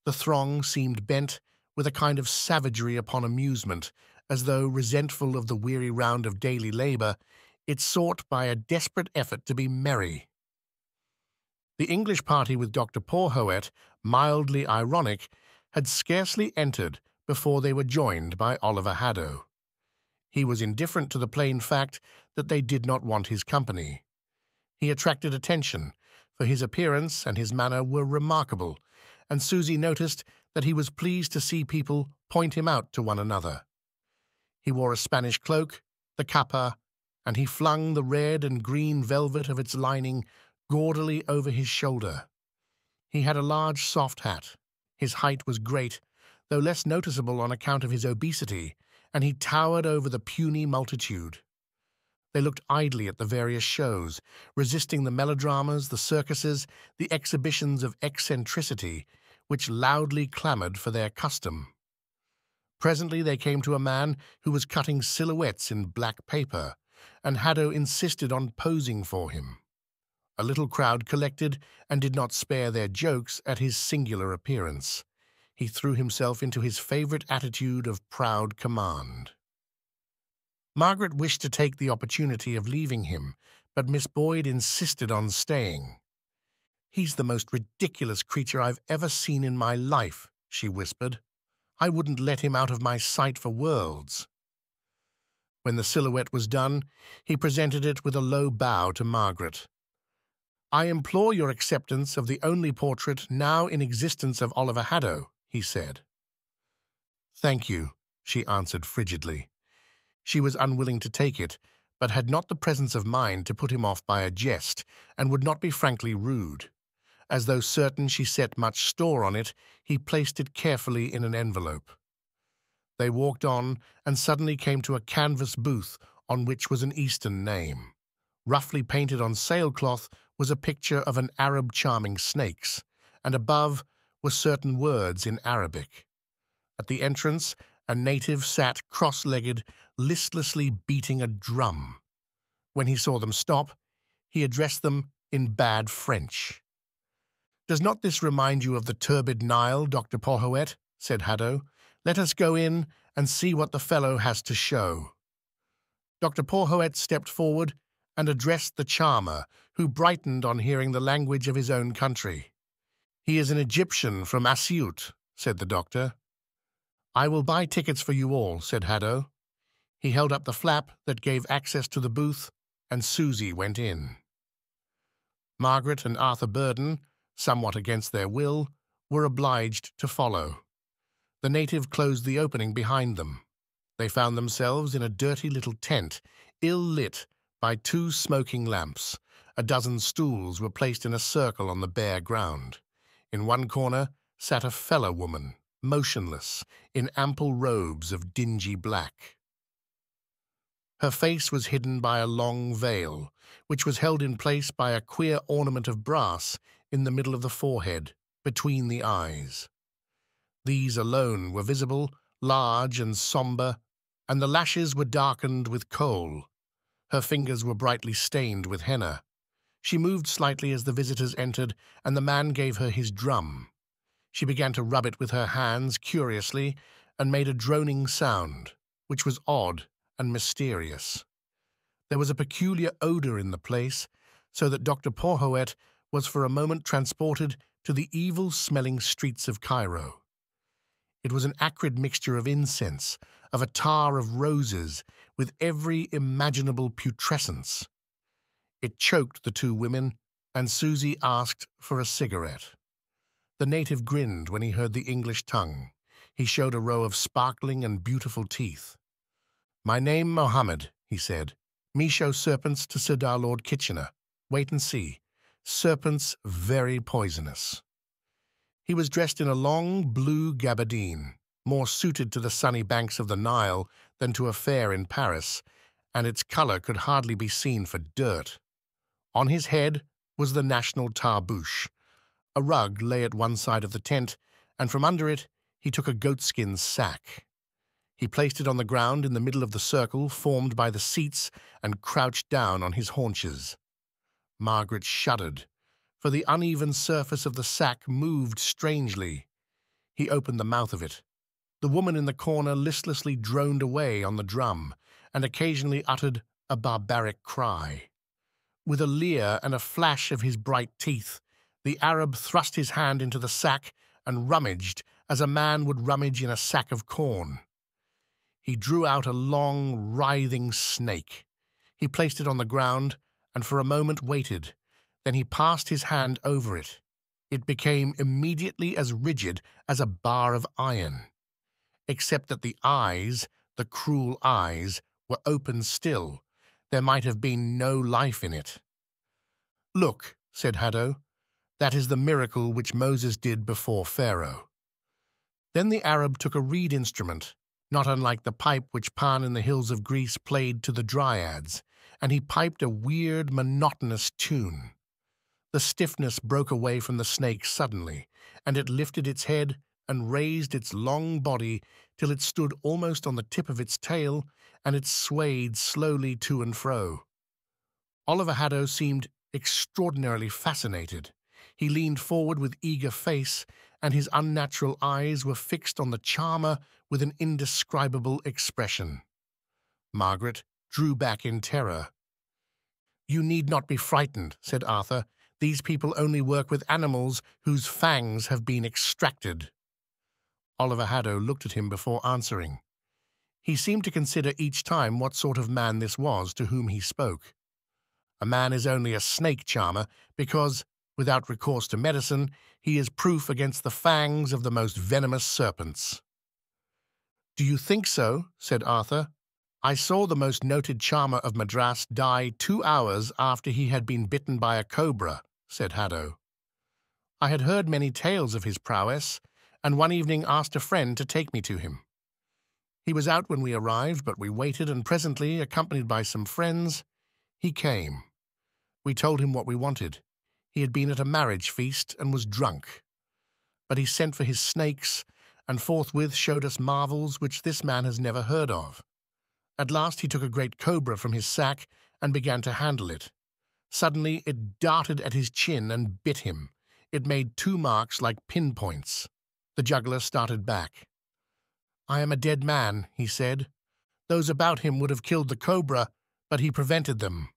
The throng seemed bent with a kind of savagery upon amusement, as though, resentful of the weary round of daily labour, it sought by a desperate effort to be merry. The English party with Dr. Porhoët, mildly ironic, had scarcely entered before they were joined by Oliver Haddo. He was indifferent to the plain fact that they did not want his company. He attracted attention, for his appearance and his manner were remarkable, and Susie noticed that he was pleased to see people point him out to one another. He wore a Spanish cloak, the capa, and he flung the red and green velvet of its lining gaudily over his shoulder. He had a large soft hat. His height was great, though less noticeable on account of his obesity, and he towered over the puny multitude. They looked idly at the various shows, resisting the melodramas, the circuses, the exhibitions of eccentricity, which loudly clamoured for their custom. Presently they came to a man who was cutting silhouettes in black paper, and Haddo insisted on posing for him. A little crowd collected and did not spare their jokes at his singular appearance. He threw himself into his favourite attitude of proud command. Margaret wished to take the opportunity of leaving him, but Miss Boyd insisted on staying. "He's the most ridiculous creature I've ever seen in my life," she whispered. "I wouldn't let him out of my sight for worlds." When the silhouette was done, he presented it with a low bow to Margaret. "I implore your acceptance of the only portrait now in existence of Oliver Haddo," he said. "Thank you," she answered frigidly. She was unwilling to take it, but had not the presence of mind to put him off by a jest, and would not be frankly rude. As though certain she set much store on it, he placed it carefully in an envelope. They walked on, and suddenly came to a canvas booth on which was an Eastern name. Roughly painted on sailcloth was a picture of an Arab charming snakes, and above were certain words in Arabic. At the entrance, a native sat cross-legged, listlessly beating a drum. When he saw them stop, he addressed them in bad French. "Does not this remind you of the turbid Nile, Dr. Porhoët?" said Haddo. "Let us go in and see what the fellow has to show." Dr. Porhoët stepped forward and addressed the charmer, who brightened on hearing the language of his own country. "He is an Egyptian from Asyut," said the doctor. "I will buy tickets for you all," said Haddo. He held up the flap that gave access to the booth, and Susie went in. Margaret and Arthur Burden, somewhat against their will, were obliged to follow. The native closed the opening behind them. They found themselves in a dirty little tent, ill-lit by 2 smoking lamps. A dozen stools were placed in a circle on the bare ground. In one corner sat a fellow woman, motionless, in ample robes of dingy black. Her face was hidden by a long veil, which was held in place by a queer ornament of brass in the middle of the forehead, between the eyes. These alone were visible, large and sombre, and the lashes were darkened with kohl. Her fingers were brightly stained with henna. She moved slightly as the visitors entered, and the man gave her his drum. She began to rub it with her hands curiously, and made a droning sound, which was odd and mysterious. There was a peculiar odour in the place, so that Dr. Porhoët was for a moment transported to the evil-smelling streets of Cairo. It was an acrid mixture of incense, of a tar of roses, with every imaginable putrescence. It choked the 2 women, and Susie asked for a cigarette. The native grinned when he heard the English tongue. He showed a row of sparkling and beautiful teeth. "My name Mohammed," he said. "Me show serpents to Sirdar Lord Kitchener. Wait and see. Serpents very poisonous." He was dressed in a long blue gabardine, more suited to the sunny banks of the Nile than to a fair in Paris, and its colour could hardly be seen for dirt. On his head was the national tarbouche. A rug lay at one side of the tent, and from under it he took a goatskin sack. He placed it on the ground in the middle of the circle formed by the seats and crouched down on his haunches. Margaret shuddered, for the uneven surface of the sack moved strangely. He opened the mouth of it. The woman in the corner listlessly droned away on the drum, and occasionally uttered a barbaric cry. With a leer and a flash of his bright teeth, the Arab thrust his hand into the sack and rummaged as a man would rummage in a sack of corn. He drew out a long, writhing snake. He placed it on the ground and for a moment waited. Then he passed his hand over it. It became immediately as rigid as a bar of iron, except that the eyes, the cruel eyes, were open still. There might have been no life in it. "Look," said Haddo, "that is the miracle which Moses did before Pharaoh." Then the Arab took a reed instrument, not unlike the pipe which Pan in the hills of Greece played to the dryads, and he piped a weird, monotonous tune. The stiffness broke away from the snake suddenly, and it lifted its head and raised its long body till it stood almost on the tip of its tail, and it swayed slowly to and fro. Oliver Haddo seemed extraordinarily fascinated. He leaned forward with eager face, and his unnatural eyes were fixed on the charmer with an indescribable expression. Margaret drew back in terror. "You need not be frightened," said Arthur. "These people only work with animals whose fangs have been extracted." Oliver Haddo looked at him before answering. He seemed to consider each time what sort of man this was to whom he spoke. A man is only a snake charmer because, without recourse to medicine, he is proof against the fangs of the most venomous serpents. "Do you think so?" said Arthur. "I saw the most noted charmer of Madras die 2 hours after he had been bitten by a cobra," said Haddo. "I had heard many tales of his prowess, and one evening asked a friend to take me to him. He was out when we arrived, but we waited, and presently, accompanied by some friends, he came. We told him what we wanted. He had been at a marriage feast and was drunk. But he sent for his snakes, and forthwith showed us marvels which this man has never heard of. At last he took a great cobra from his sack and began to handle it. Suddenly it darted at his chin and bit him. It made 2 marks like pinpoints. The juggler started back. "I am a dead man," he said. "Those about him would have killed the cobra, but he prevented them."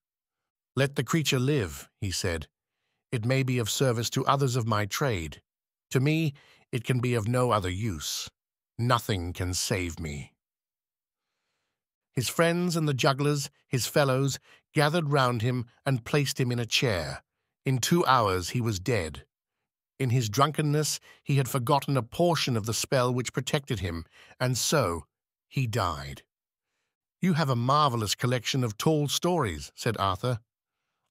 "Let the creature live," he said. "It may be of service to others of my trade." To me, it can be of no other use. Nothing can save me." His friends and the jugglers, his fellows, gathered round him and placed him in a chair. In 2 hours he was dead. In his drunkenness he had forgotten a portion of the spell which protected him, and so he died. "You have a marvellous collection of tall stories," said Arthur.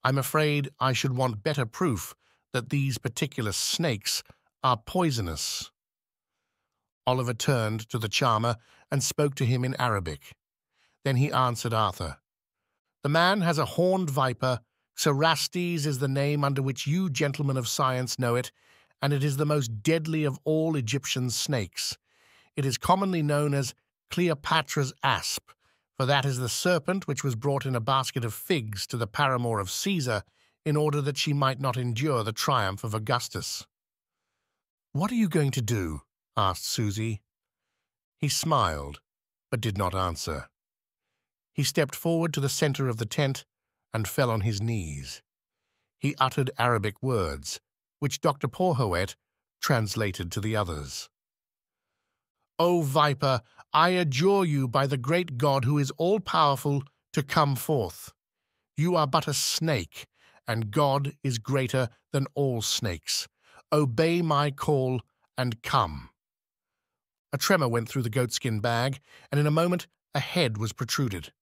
"I'm afraid I should want better proof that these particular snakes are poisonous." Oliver turned to the charmer and spoke to him in Arabic. Then he answered Arthur. "The man has a horned viper. Cerastes is the name under which you gentlemen of science know it, and it is the most deadly of all Egyptian snakes. It is commonly known as Cleopatra's asp, for that is the serpent which was brought in a basket of figs to the paramour of Caesar in order that she might not endure the triumph of Augustus." "What are you going to do?" asked Susie. He smiled, but did not answer. He stepped forward to the center of the tent and fell on his knees. He uttered Arabic words, which Dr. Porhoët translated to the others. "O viper, I adjure you by the great God who is all-powerful to come forth. You are but a snake, and God is greater than all snakes. Obey my call and come." A tremor went through the goatskin bag, and in a moment a head was protruded.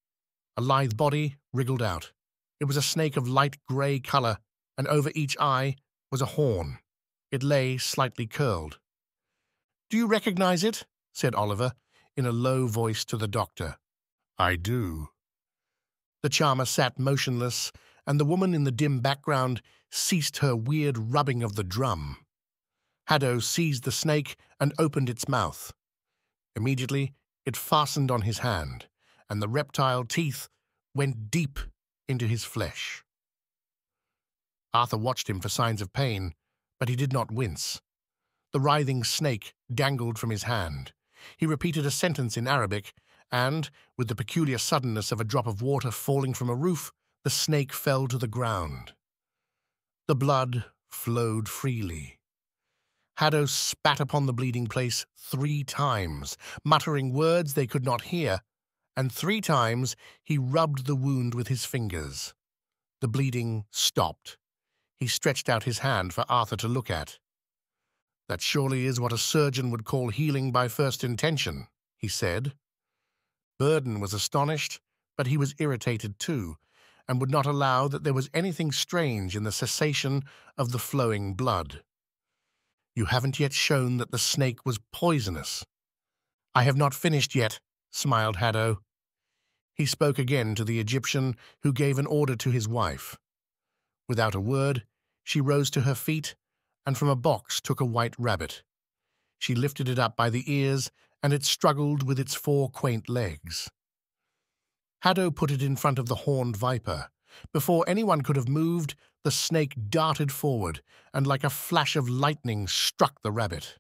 A lithe body wriggled out. It was a snake of light grey color, and over each eye was a horn. It lay slightly curled. "Do you recognize it?" said Oliver, in a low voice to the doctor. "I do." The charmer sat motionless, and the woman in the dim background ceased her weird rubbing of the drum. Haddo seized the snake and opened its mouth. Immediately it fastened on his hand, and the reptile teeth went deep into his flesh. Arthur watched him for signs of pain, but he did not wince. The writhing snake dangled from his hand. He repeated a sentence in Arabic, and, with the peculiar suddenness of a drop of water falling from a roof, the snake fell to the ground. The blood flowed freely. Haddo spat upon the bleeding place 3 times, muttering words they could not hear, and 3 times he rubbed the wound with his fingers. The bleeding stopped. He stretched out his hand for Arthur to look at. "That surely is what a surgeon would call healing by first intention," he said. Burden was astonished, but he was irritated too, and would not allow that there was anything strange in the cessation of the flowing blood. "You haven't yet shown that the snake was poisonous." "I have not finished yet," smiled Haddo. He spoke again to the Egyptian, who gave an order to his wife. Without a word, she rose to her feet, and from a box took a white rabbit. She lifted it up by the ears, and it struggled with its 4 quaint legs. Haddo put it in front of the horned viper. Before anyone could have moved, the snake darted forward, and like a flash of lightning struck the rabbit.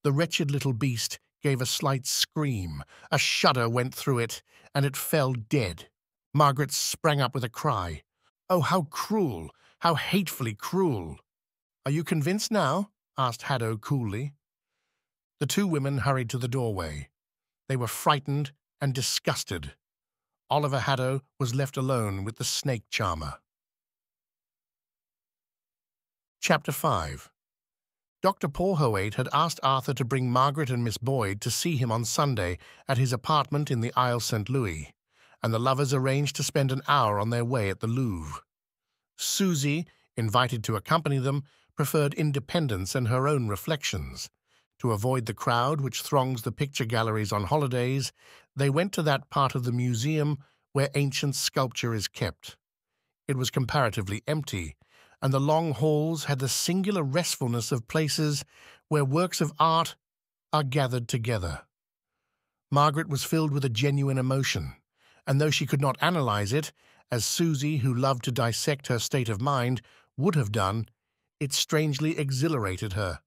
The wretched little beast gave a slight scream. A shudder went through it, and it fell dead. Margaret sprang up with a cry. "Oh, how cruel! How hatefully cruel!" "Are you convinced now?" asked Haddo coolly. The 2 women hurried to the doorway. They were frightened and disgusted. Oliver Haddo was left alone with the snake charmer. Chapter 5. Dr. Porhoët had asked Arthur to bring Margaret and Miss Boyd to see him on Sunday at his apartment in the Isle St. Louis, and the lovers arranged to spend an hour on their way at the Louvre. Susie, invited to accompany them, preferred independence and her own reflections. To avoid the crowd which throngs the picture galleries on holidays, they went to that part of the museum where ancient sculpture is kept. It was comparatively empty, and the long halls had the singular restfulness of places where works of art are gathered together. Margaret was filled with a genuine emotion, and though she could not analyze it, as Susie, who loved to dissect her state of mind, would have done, it strangely exhilarated her.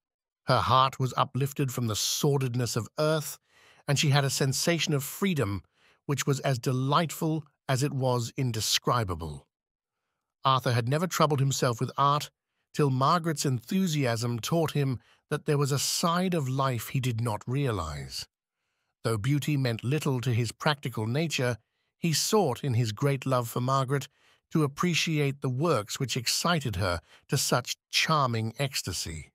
Her heart was uplifted from the sordidness of earth, and she had a sensation of freedom which was as delightful as it was indescribable. Arthur had never troubled himself with art till Margaret's enthusiasm taught him that there was a side of life he did not realize. Though beauty meant little to his practical nature, he sought, in his great love for Margaret, to appreciate the works which excited her to such charming ecstasy.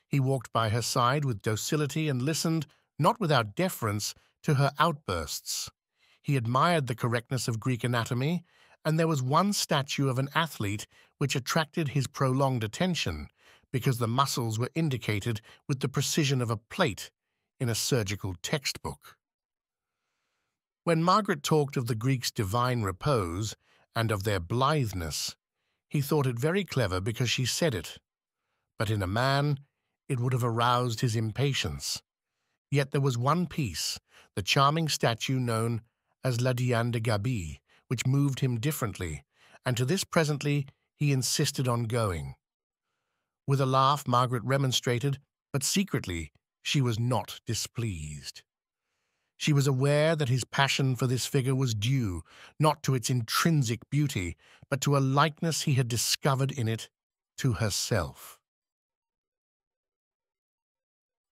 He walked by her side with docility and listened, not without deference, to her outbursts. He admired the correctness of Greek anatomy, and there was one statue of an athlete which attracted his prolonged attention because the muscles were indicated with the precision of a plate in a surgical textbook. When Margaret talked of the Greeks' divine repose and of their blitheness, he thought it very clever because she said it. But in a man, it would have aroused his impatience. Yet there was one piece, the charming statue known as La Diane de Gabi, which moved him differently, and to this presently he insisted on going. With a laugh, Margaret remonstrated, but secretly she was not displeased. She was aware that his passion for this figure was due, not to its intrinsic beauty, but to a likeness he had discovered in it to herself.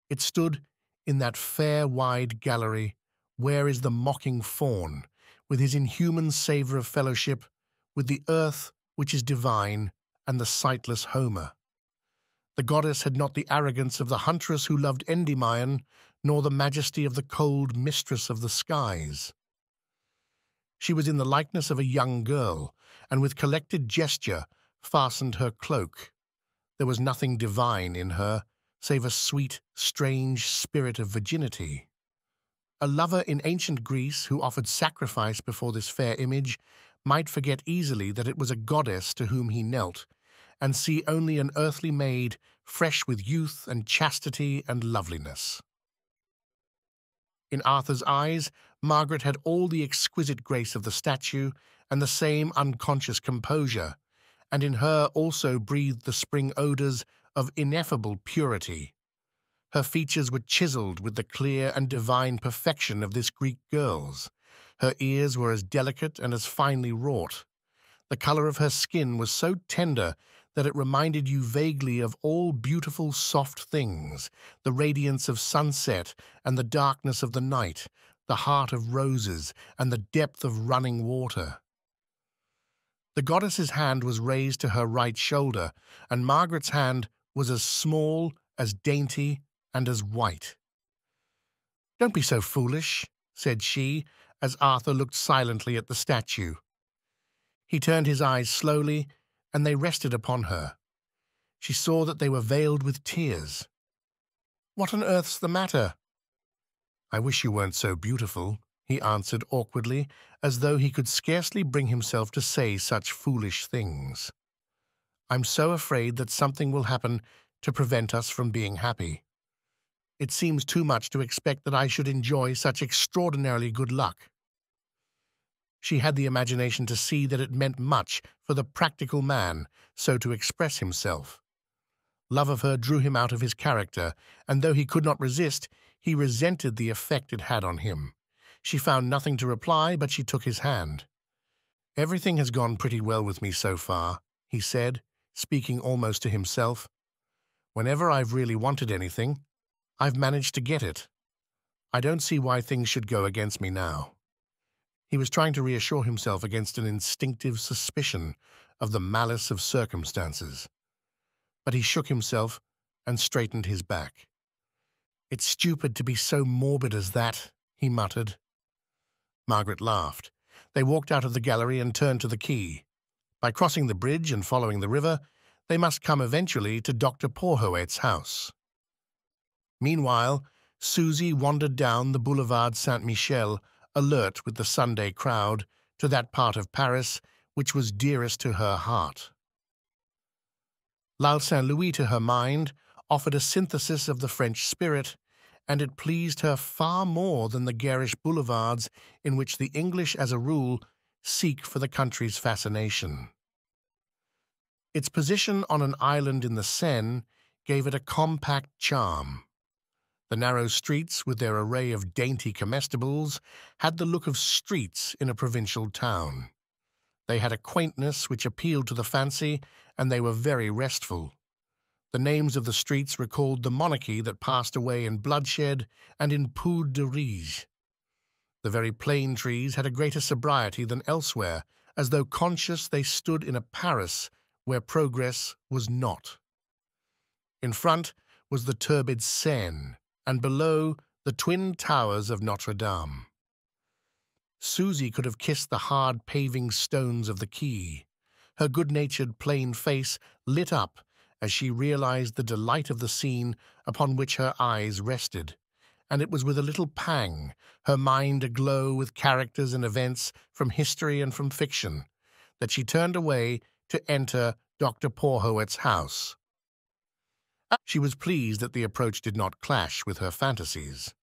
It stood in that fair wide gallery where is the mocking faun, with his inhuman savour of fellowship with the earth which is divine and the sightless Homer. The goddess had not the arrogance of the huntress who loved Endymion, nor the majesty of the cold mistress of the skies. She was in the likeness of a young girl, and with collected gesture fastened her cloak. There was nothing divine in her, save a sweet, strange spirit of virginity. A lover in ancient Greece who offered sacrifice before this fair image might forget easily that it was a goddess to whom he knelt, and see only an earthly maid fresh with youth and chastity and loveliness. In Arthur's eyes, Margaret had all the exquisite grace of the statue and the same unconscious composure, and in her also breathed the spring odours of ineffable purity. Her features were chiselled with the clear and divine perfection of this Greek girl's. Her ears were as delicate and as finely wrought. The colour of her skin was so tender that it reminded you vaguely of all beautiful soft things, the radiance of sunset and the darkness of the night, the heart of roses and the depth of running water. The goddess's hand was raised to her right shoulder, and Margaret's hand was as small, as dainty, and as white. "Don't be so foolish," said she, as Arthur looked silently at the statue. He turned his eyes slowly, and they rested upon her. She saw that they were veiled with tears. "What on earth's the matter?" "I wish you weren't so beautiful," he answered awkwardly, as though he could scarcely bring himself to say such foolish things. "I'm so afraid that something will happen to prevent us from being happy. It seems too much to expect that I should enjoy such extraordinarily good luck." She had the imagination to see that it meant much for the practical man so to express himself. Love of her drew him out of his character, and though he could not resist, he resented the effect it had on him. She found nothing to reply, but she took his hand. "Everything has gone pretty well with me so far," he said, speaking almost to himself. "Whenever I've really wanted anything, I've managed to get it. I don't see why things should go against me now." He was trying to reassure himself against an instinctive suspicion of the malice of circumstances. But he shook himself and straightened his back. "It's stupid to be so morbid as that," he muttered. Margaret laughed. They walked out of the gallery and turned to the quay. By crossing the bridge and following the river, they must come eventually to Dr. Porhoët's house. Meanwhile, Susie wandered down the Boulevard Saint-Michel, alert with the Sunday crowd, to that part of Paris which was dearest to her heart. La Saint-Louis, to her mind, offered a synthesis of the French spirit, and it pleased her far more than the garish boulevards in which the English, as a rule, seek for the country's fascination. Its position on an island in the Seine gave it a compact charm. The narrow streets, with their array of dainty comestibles, had the look of streets in a provincial town. They had a quaintness which appealed to the fancy, and they were very restful. The names of the streets recalled the monarchy that passed away in bloodshed and in poudre de riz. The very plane trees had a greater sobriety than elsewhere, as though conscious they stood in a Paris where progress was not. In front was the turbid Seine, and below the twin towers of Notre Dame. Susie could have kissed the hard paving stones of the quay. Her good-natured plain face lit up as she realized the delight of the scene upon which her eyes rested, and it was with a little pang, her mind aglow with characters and events from history and from fiction, that she turned away to enter Dr. Porhoët's house. She was pleased that the approach did not clash with her fantasies.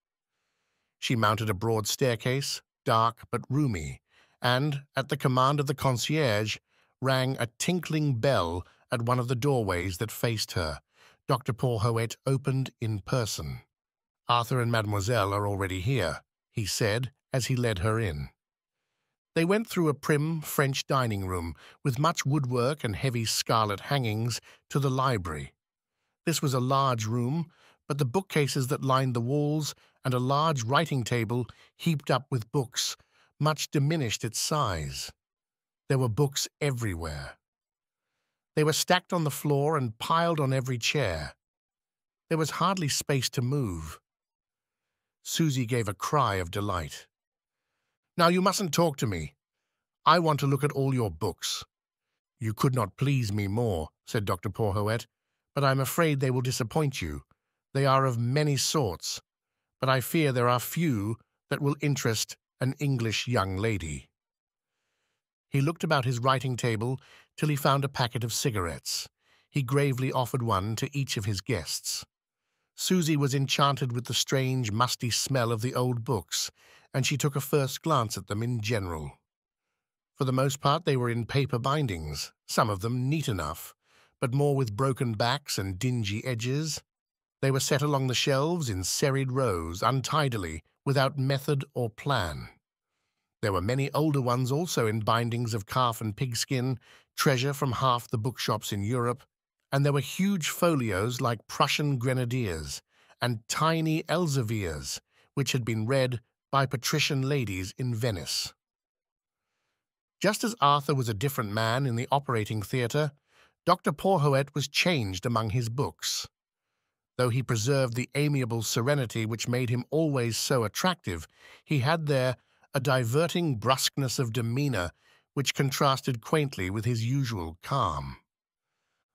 She mounted a broad staircase, dark but roomy, and, at the command of the concierge, rang a tinkling bell at one of the doorways that faced her. Dr. Porhoët opened in person. "Arthur and Mademoiselle are already here," he said as he led her in. They went through a prim French dining room with much woodwork and heavy scarlet hangings to the library. This was a large room, but the bookcases that lined the walls and a large writing table heaped up with books much diminished its size. There were books everywhere. They were stacked on the floor and piled on every chair. There was hardly space to move. Susie gave a cry of delight. "Now you mustn't talk to me. I want to look at all your books." "You could not please me more," said Dr. Porhoët, "but I am afraid they will disappoint you. They are of many sorts, but I fear there are few that will interest an English young lady." He looked about his writing table till he found a packet of cigarettes. He gravely offered one to each of his guests. Susie was enchanted with the strange, musty smell of the old books, and she took a first glance at them in general. For the most part they were in paper bindings, some of them neat enough, but more with broken backs and dingy edges. They were set along the shelves in serried rows, untidily, without method or plan. There were many older ones also in bindings of calf and pigskin, treasure from half the bookshops in Europe, and there were huge folios like Prussian grenadiers and tiny Elzevirs, which had been read by patrician ladies in Venice. Just as Arthur was a different man in the operating theatre, Dr. Porhoët was changed among his books. Though he preserved the amiable serenity which made him always so attractive, he had there a diverting brusqueness of demeanour which contrasted quaintly with his usual calm.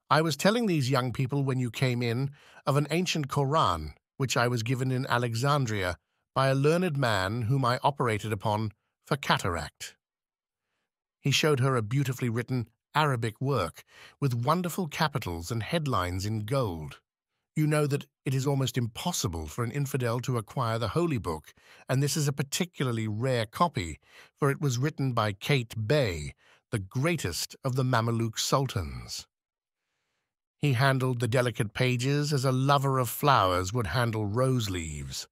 "I was telling these young people when you came in of an ancient Koran which I was given in Alexandria by a learned man whom I operated upon for cataract." He showed her a beautifully written Arabic work with wonderful capitals and headlines in gold. "You know that it is almost impossible for an infidel to acquire the Holy Book, and this is a particularly rare copy, for it was written by Kate Bey, the greatest of the Mameluke sultans." He handled the delicate pages as a lover of flowers would handle rose leaves.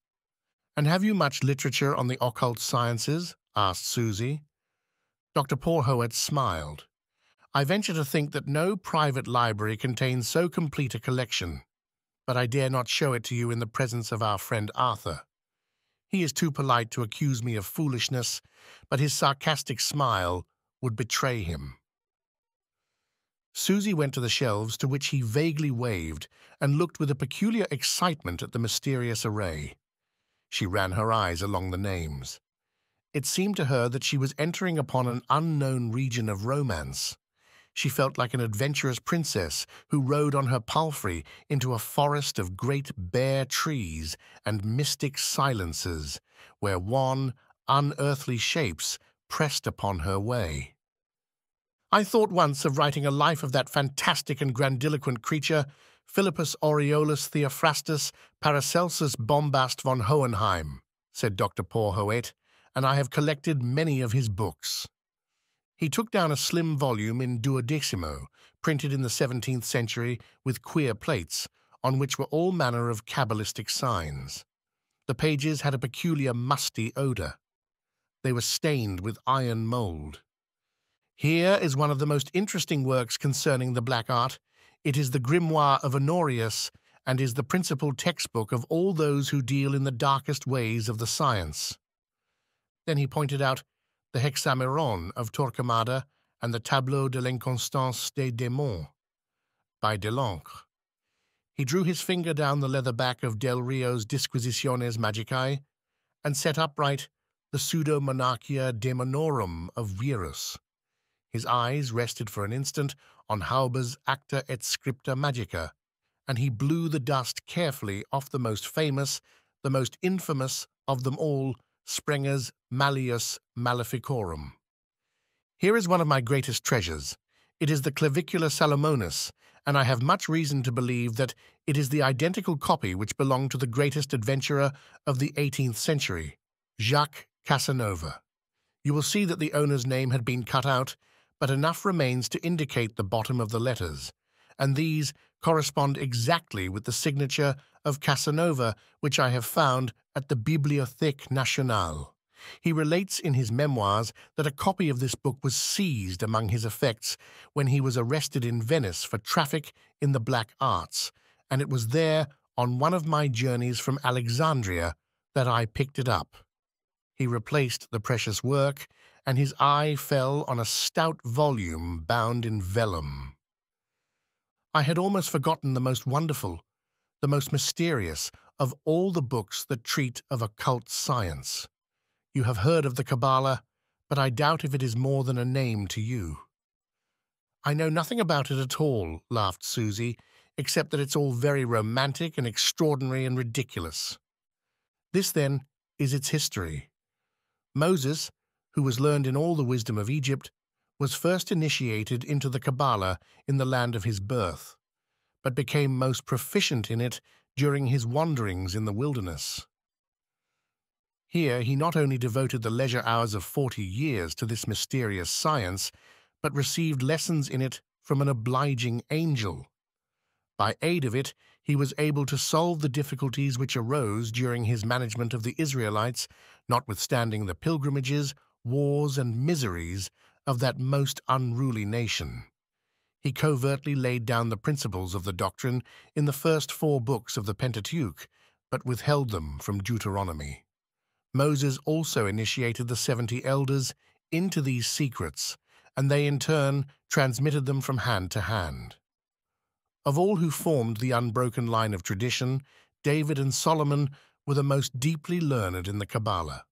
"And have you much literature on the occult sciences?" asked Susie. Dr. Porhoët smiled. "I venture to think that no private library contains so complete a collection, but I dare not show it to you in the presence of our friend Arthur. He is too polite to accuse me of foolishness, but his sarcastic smile would betray him." Susie went to the shelves to which he vaguely waved and looked with a peculiar excitement at the mysterious array. She ran her eyes along the names. It seemed to her that she was entering upon an unknown region of romance. She felt like an adventurous princess who rode on her palfrey into a forest of great bare trees and mystic silences, where wan, unearthly shapes pressed upon her way. "I thought once of writing a life of that fantastic and grandiloquent creature, Philippus Aureolus Theophrastus Paracelsus Bombast von Hohenheim," said Dr. Porhoët, "and I have collected many of his books." He took down a slim volume in duodecimo, printed in the 17th century with queer plates, on which were all manner of cabalistic signs. The pages had a peculiar musty odour. They were stained with iron mould. "Here is one of the most interesting works concerning the black art. It is the grimoire of Honorius and is the principal textbook of all those who deal in the darkest ways of the science. Then he pointed out the Hexameron of Torquemada and the Tableau de l'inconstance des démons by Delancre. He drew his finger down the leather back of Del Rio's Disquisitiones Magicae and set upright the Pseudo-Monarchia Daemonorum of Wierus. His eyes rested for an instant on Hauber's Acta et Scripta Magica, and he blew the dust carefully off the most famous, the most infamous of them all, Sprenger's Malleus Maleficorum. Here is one of my greatest treasures. It is the Clavicula Salomonis, and I have much reason to believe that it is the identical copy which belonged to the greatest adventurer of the 18th century, Jacques Casanova. You will see that the owner's name had been cut out, but enough remains to indicate the bottom of the letters, and these correspond exactly with the signature of Casanova which I have found at the Bibliothèque Nationale. He relates in his memoirs that a copy of this book was seized among his effects when he was arrested in Venice for traffic in the black arts, and it was there, on one of my journeys from Alexandria, that I picked it up. He replaced the precious work, and his eye fell on a stout volume bound in vellum. I had almost forgotten the most wonderful, the most mysterious of all the books that treat of occult science. You have heard of the Kabbalah, but I doubt if it is more than a name to you. I know nothing about it at all, laughed Susie, except that it's all very romantic and extraordinary and ridiculous. This, then, is its history. Moses, who was learned in all the wisdom of Egypt, was first initiated into the Kabbalah in the land of his birth, but became most proficient in it during his wanderings in the wilderness. Here he not only devoted the leisure hours of 40 years to this mysterious science, but received lessons in it from an obliging angel. By aid of it, he was able to solve the difficulties which arose during his management of the Israelites, notwithstanding the pilgrimages, wars, and miseries of that most unruly nation. He covertly laid down the principles of the doctrine in the first 4 books of the Pentateuch, but withheld them from Deuteronomy. Moses also initiated the 70 elders into these secrets, and they in turn transmitted them from hand to hand. Of all who formed the unbroken line of tradition, David and Solomon were the most deeply learned in the Kabbalah.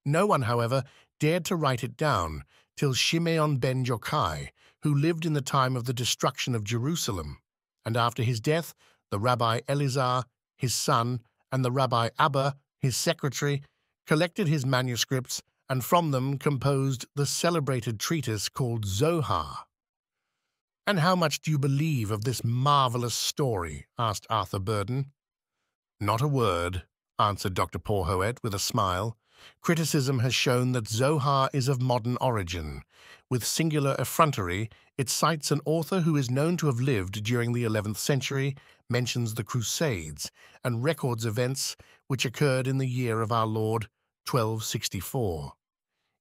No one, however, dared to write it down till Shimeon ben Yochai, who lived in the time of the destruction of Jerusalem, and after his death the Rabbi Elazar, his son, and the Rabbi Abba, his secretary, collected his manuscripts and from them composed the celebrated treatise called Zohar. "And how much do you believe of this marvelous story?" asked Arthur Burden. "Not a word," answered Dr. Porhoët with a smile. "Criticism has shown that Zohar is of modern origin. With singular effrontery, it cites an author who is known to have lived during the 11th century, mentions the Crusades, and records events which occurred in the year of our Lord, 1264.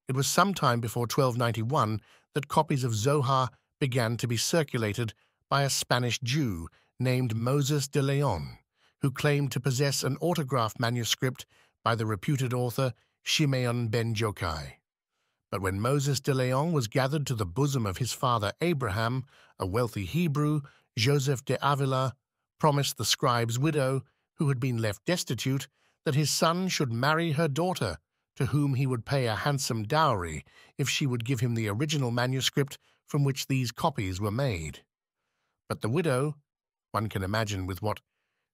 It was some time before 1291 that copies of Zohar began to be circulated by a Spanish Jew named Moses de Leon, who claimed to possess an autographed manuscript by the reputed author Shimeon ben Yochai. But when Moses de Leon was gathered to the bosom of his father Abraham, a wealthy Hebrew, Joseph de Avila promised the scribe's widow, who had been left destitute, that his son should marry her daughter, to whom he would pay a handsome dowry if she would give him the original manuscript from which these copies were made. But the widow, one can imagine with what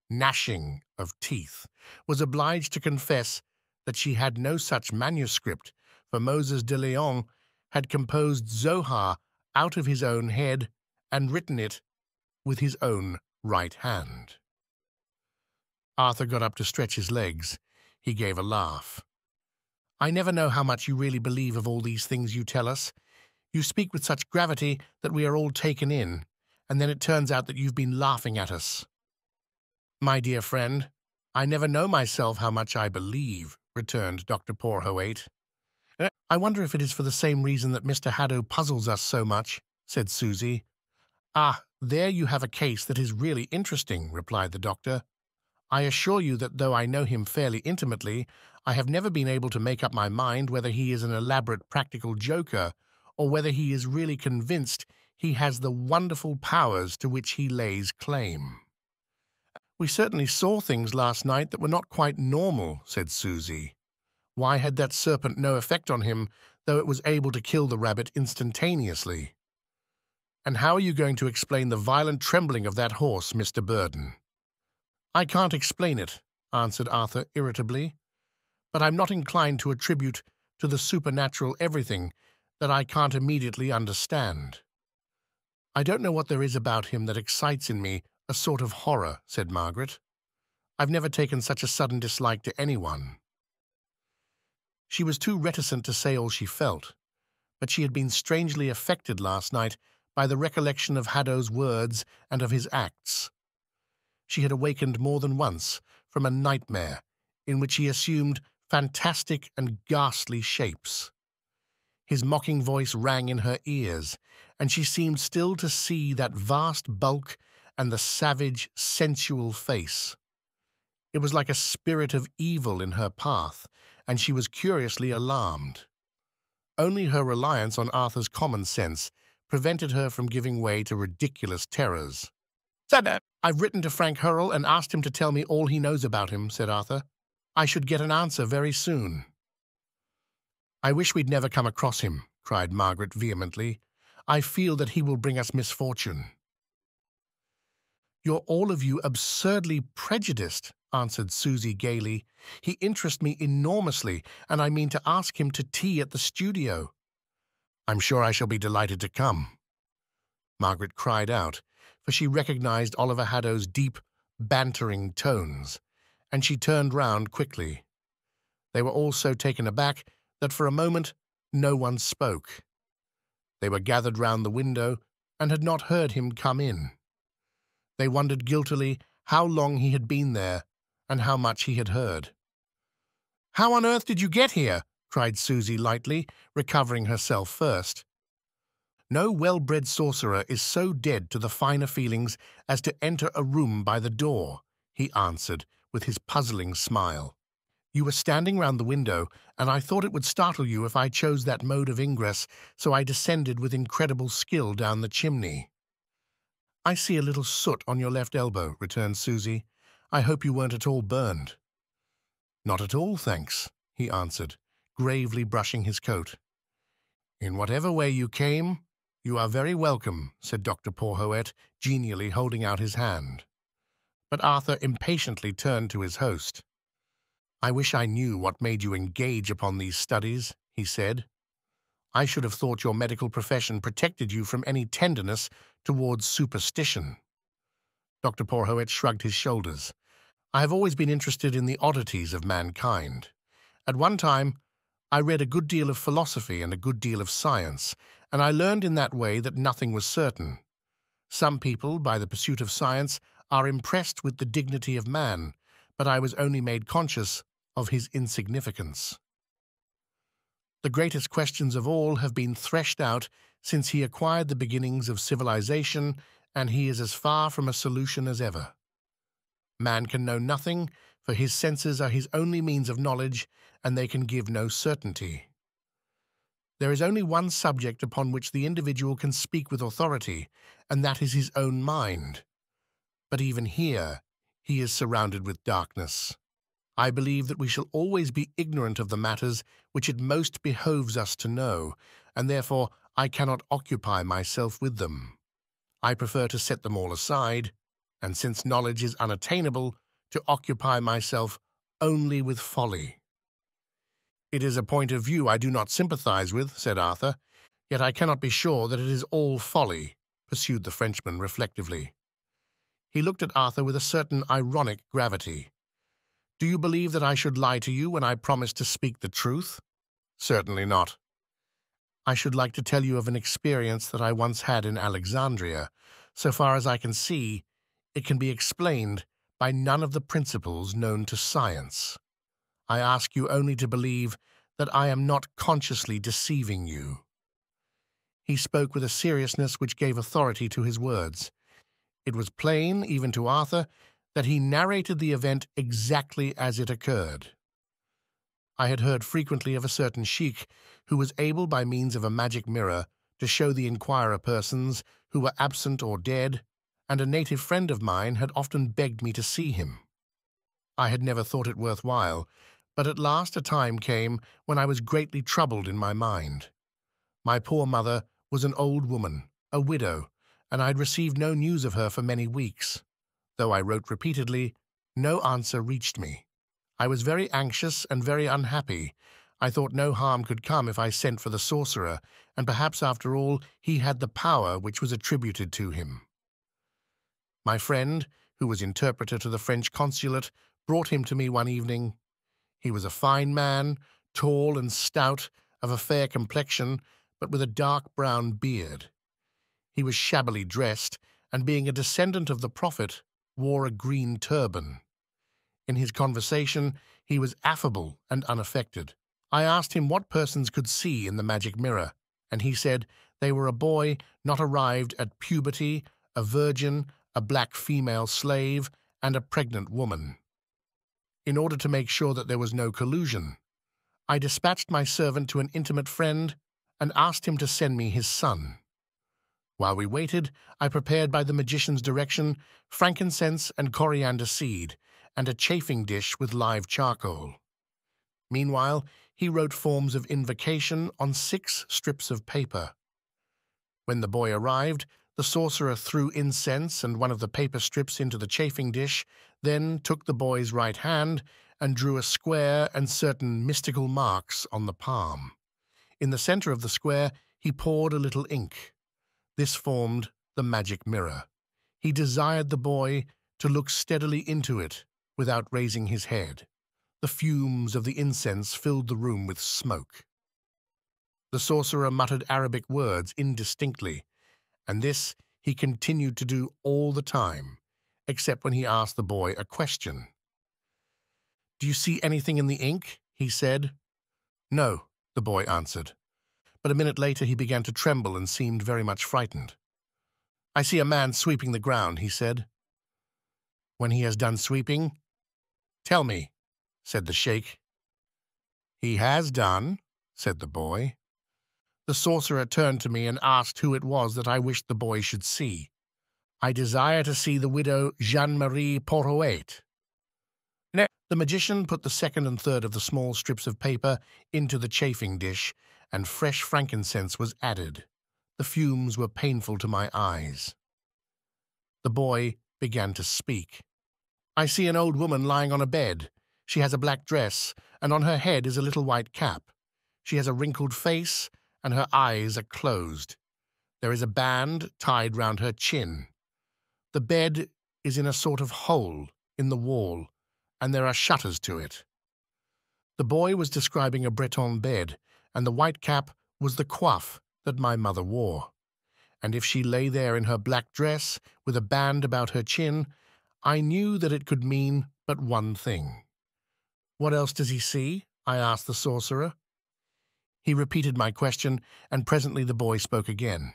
gnashing of teeth, was obliged to confess that she had no such manuscript, for Moses de Leon had composed Zohar out of his own head and written it with his own right hand. Arthur got up to stretch his legs. He gave a laugh. "I never know how much you really believe of all these things you tell us. You speak with such gravity that we are all taken in, and then it turns out that you've been laughing at us." "My dear friend, I never know myself how much I believe," returned Dr. Porhoët. "I wonder if it is for the same reason that Mr. Haddo puzzles us so much," said Susie. Ah, there you have a case that is really interesting, replied the doctor. I assure you that though I know him fairly intimately, I have never been able to make up my mind whether he is an elaborate practical joker or whether he is really convinced he has the wonderful powers to which he lays claim. We certainly saw things last night that were not quite normal, said Susie. Why had that serpent no effect on him, though it was able to kill the rabbit instantaneously? And how are you going to explain the violent trembling of that horse, Mr. Burden? I can't explain it, answered Arthur irritably, but I'm not inclined to attribute to the supernatural everything that I can't immediately understand. I don't know what there is about him that excites in me a sort of horror, said Margaret. I've never taken such a sudden dislike to anyone. She was too reticent to say all she felt, but she had been strangely affected last night by the recollection of Haddo's words and of his acts. She had awakened more than once from a nightmare in which he assumed fantastic and ghastly shapes. His mocking voice rang in her ears, and she seemed still to see that vast bulk and the savage, sensual face. It was like a spirit of evil in her path, and she was curiously alarmed. Only her reliance on Arthur's common sense prevented her from giving way to ridiculous terrors. I've written to Frank Hurrell and asked him to tell me all he knows about him, said Arthur. I should get an answer very soon. I wish we'd never come across him, cried Margaret vehemently. I feel that he will bring us misfortune. You're all of you absurdly prejudiced, answered Susie gaily. He interests me enormously, and I mean to ask him to tea at the studio. I'm sure I shall be delighted to come. Margaret cried out, for she recognized Oliver Haddo's deep, bantering tones, and she turned round quickly. They were all so taken aback that for a moment no one spoke. They were gathered round the window and had not heard him come in. They wondered guiltily how long he had been there and how much he had heard. "How on earth did you get here?" cried Susie lightly, recovering herself first. No well-bred sorcerer is so dead to the finer feelings as to enter a room by the door, he answered with his puzzling smile. You were standing round the window, and I thought it would startle you if I chose that mode of ingress, so I descended with incredible skill down the chimney. I see a little soot on your left elbow, returned Susie. I hope you weren't at all burned. Not at all, thanks, he answered, gravely brushing his coat. In whatever way you came, you are very welcome, said Dr. Porhoët, genially holding out his hand. But Arthur impatiently turned to his host. I wish I knew what made you engage upon these studies, he said. I should have thought your medical profession protected you from any tenderness towards superstition. Dr. Porhoët shrugged his shoulders. I have always been interested in the oddities of mankind. At one time, I read a good deal of philosophy and a good deal of science, and I learned in that way that nothing was certain. Some people, by the pursuit of science, are impressed with the dignity of man, but I was only made conscious of his insignificance. The greatest questions of all have been threshed out since he acquired the beginnings of civilization, and he is as far from a solution as ever. Man can know nothing, for his senses are his only means of knowledge, and they can give no certainty. There is only one subject upon which the individual can speak with authority, and that is his own mind. But even here, he is surrounded with darkness. I believe that we shall always be ignorant of the matters which it most behoves us to know, and therefore I cannot occupy myself with them. I prefer to set them all aside, and since knowledge is unattainable, to occupy myself only with folly. It is a point of view I do not sympathize with, said Arthur, yet I cannot be sure that it is all folly, pursued the Frenchman reflectively. He looked at Arthur with a certain ironic gravity. Do you believe that I should lie to you when I promise to speak the truth? Certainly not. I should like to tell you of an experience that I once had in Alexandria. So far as I can see, it can be explained by none of the principles known to science. I ask you only to believe that I am not consciously deceiving you. He spoke with a seriousness which gave authority to his words. It was plain, even to Arthur, that he narrated the event exactly as it occurred. I had heard frequently of a certain sheikh who was able, by means of a magic mirror, to show the inquirer persons who were absent or dead, and a native friend of mine had often begged me to see him. I had never thought it worth while, but at last a time came when I was greatly troubled in my mind. My poor mother was an old woman, a widow, and I had received no news of her for many weeks. Though I wrote repeatedly, no answer reached me. I was very anxious and very unhappy. I thought no harm could come if I sent for the sorcerer, and perhaps after all he had the power which was attributed to him. My friend, who was interpreter to the French consulate, brought him to me one evening. He was a fine man, tall and stout, of a fair complexion, but with a dark brown beard. He was shabbily dressed, and being a descendant of the Prophet, wore a green turban. In his conversation, he was affable and unaffected. I asked him what persons could see in the magic mirror, and he said they were a boy not arrived at puberty, a virgin, a black female slave, and a pregnant woman. In order to make sure that there was no collusion, I dispatched my servant to an intimate friend and asked him to send me his son. While we waited, I prepared by the magician's direction frankincense and coriander seed, and a chafing dish with live charcoal. Meanwhile, he wrote forms of invocation on 6 strips of paper. When the boy arrived, the sorcerer threw incense and one of the paper strips into the chafing dish, then took the boy's right hand and drew a square and certain mystical marks on the palm. In the center of the square, he poured a little ink. This formed the magic mirror. He desired the boy to look steadily into it without raising his head. The fumes of the incense filled the room with smoke. The sorcerer muttered Arabic words indistinctly, and this he continued to do all the time, except when he asked the boy a question. "Do you see anything in the ink?" he said. "No," the boy answered. But a minute later he began to tremble and seemed very much frightened. "I see a man sweeping the ground," he said. "When he has done sweeping, tell me," said the sheikh. "He has done," said the boy. The sorcerer turned to me and asked who it was that I wished the boy should see. "I desire to see the widow Jeanne-Marie Porhoët." The magician put the second and third of the small strips of paper into the chafing dish, and fresh frankincense was added. The fumes were painful to my eyes. The boy began to speak. "I see an old woman lying on a bed. She has a black dress, and on her head is a little white cap. She has a wrinkled face, and her eyes are closed. There is a band tied round her chin. The bed is in a sort of hole in the wall, and there are shutters to it." The boy was describing a Breton bed, and the white cap was the coif that my mother wore. And if she lay there in her black dress, with a band about her chin, I knew that it could mean but one thing. "What else does he see?" I asked the sorcerer. He repeated my question, and presently the boy spoke again.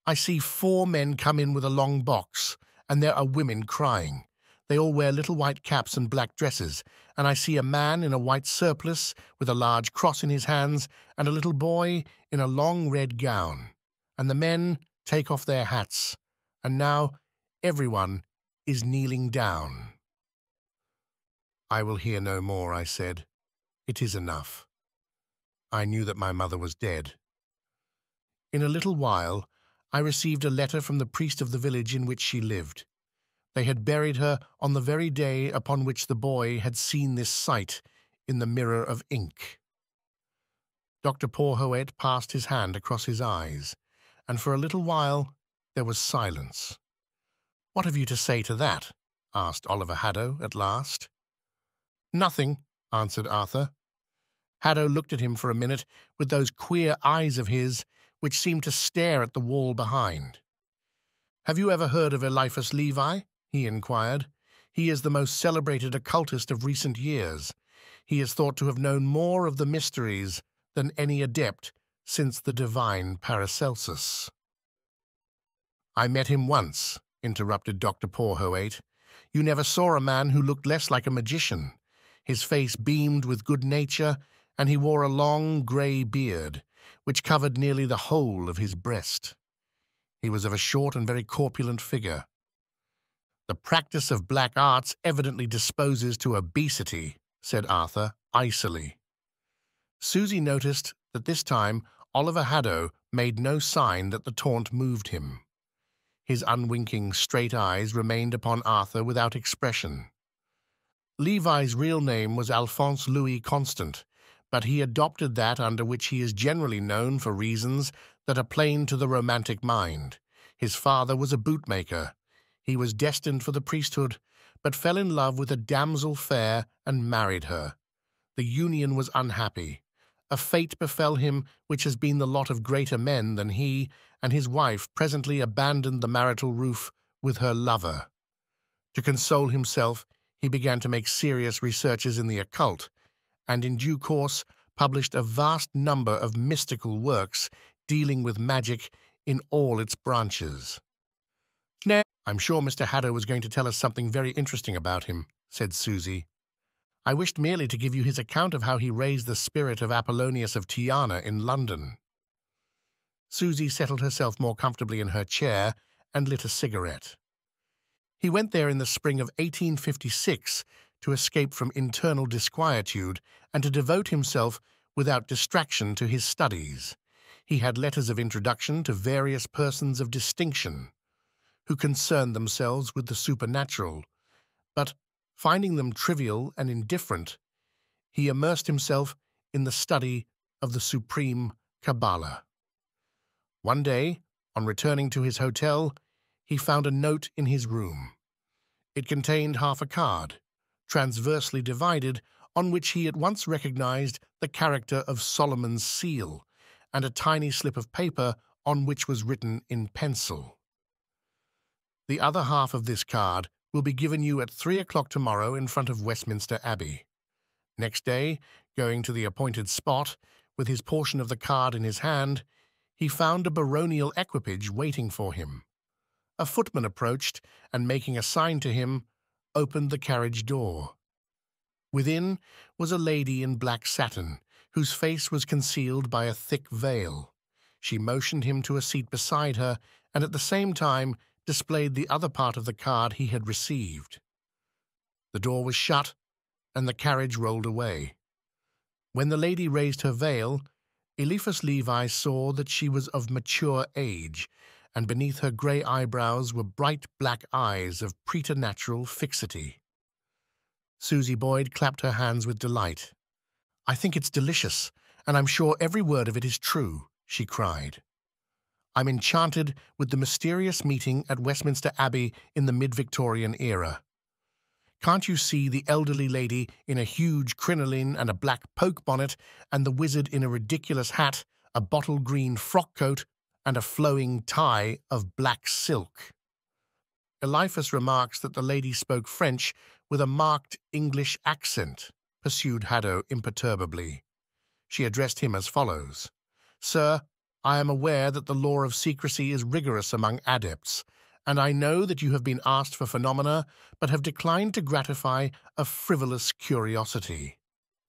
"I see 4 men come in with a long box, and there are women crying. They all wear little white caps and black dresses, and I see a man in a white surplice with a large cross in his hands, and a little boy in a long red gown. And the men take off their hats, and now everyone is kneeling down." "I will hear no more," I said. "It is enough." I knew that my mother was dead. In a little while, I received a letter from the priest of the village in which she lived. They had buried her on the very day upon which the boy had seen this sight in the mirror of ink. Dr. Porhoët passed his hand across his eyes, and for a little while there was silence. "What have you to say to that?" asked Oliver Haddo at last. "Nothing," answered Arthur. Haddo looked at him for a minute with those queer eyes of his which seemed to stare at the wall behind. "Have you ever heard of Eliphas Levi?" he inquired. "He is the most celebrated occultist of recent years. He is thought to have known more of the mysteries than any adept since the divine Paracelsus. I met him once, interrupted Dr. Porhoët. You never saw a man who looked less like a magician. His face beamed with good nature, and he wore a long grey beard, which covered nearly the whole of his breast. He was of a short and very corpulent figure. The practice of black arts evidently disposes to obesity, said Arthur, icily. Susie noticed that this time Oliver Haddo made no sign that the taunt moved him. His unwinking, straight eyes remained upon Arthur without expression. Levi's real name was Alphonse Louis Constant, but he adopted that under which he is generally known for reasons that are plain to the romantic mind. His father was a bootmaker. He was destined for the priesthood, but fell in love with a damsel fair and married her. The union was unhappy. A fate befell him which has been the lot of greater men than he, and his wife presently abandoned the marital roof with her lover. To console himself, he began to make serious researches in the occult, and in due course published a vast number of mystical works dealing with magic in all its branches. I'm sure Mr. Haddo was going to tell us something very interesting about him, said Susie. I wished merely to give you his account of how he raised the spirit of Apollonius of Tyana in London. Susie settled herself more comfortably in her chair and lit a cigarette. He went there in the spring of 1856 to escape from internal disquietude and to devote himself without distraction to his studies. He had letters of introduction to various persons of distinction who concerned themselves with the supernatural, but, finding them trivial and indifferent, he immersed himself in the study of the supreme Kabbalah. One day, on returning to his hotel, he found a note in his room. It contained half a card, transversely divided, on which he at once recognized the character of Solomon's seal, and a tiny slip of paper on which was written in pencil. The other half of this card will be given you at 3 o'clock tomorrow in front of Westminster Abbey. Next day, going to the appointed spot, with his portion of the card in his hand, he found a baronial equipage waiting for him. A footman approached, and making a sign to him, opened the carriage door. Within was a lady in black satin, whose face was concealed by a thick veil. She motioned him to a seat beside her, and at the same time displayed the other part of the card he had received. The door was shut, and the carriage rolled away. When the lady raised her veil, Eliphas Levi saw that she was of mature age, and beneath her grey eyebrows were bright black eyes of preternatural fixity. Susie Boyd clapped her hands with delight. "I think it's delicious, and I'm sure every word of it is true," she cried. "I'm enchanted with the mysterious meeting at Westminster Abbey in the mid-Victorian era. Can't you see the elderly lady in a huge crinoline and a black poke bonnet, and the wizard in a ridiculous hat, a bottle-green frock-coat, and a flowing tie of black silk?" Eliphas remarks that the lady spoke French with a marked English accent, pursued Haddo imperturbably. She addressed him as follows: "Sir, I am aware that the law of secrecy is rigorous among adepts, and I know that you have been asked for phenomena, but have declined to gratify a frivolous curiosity.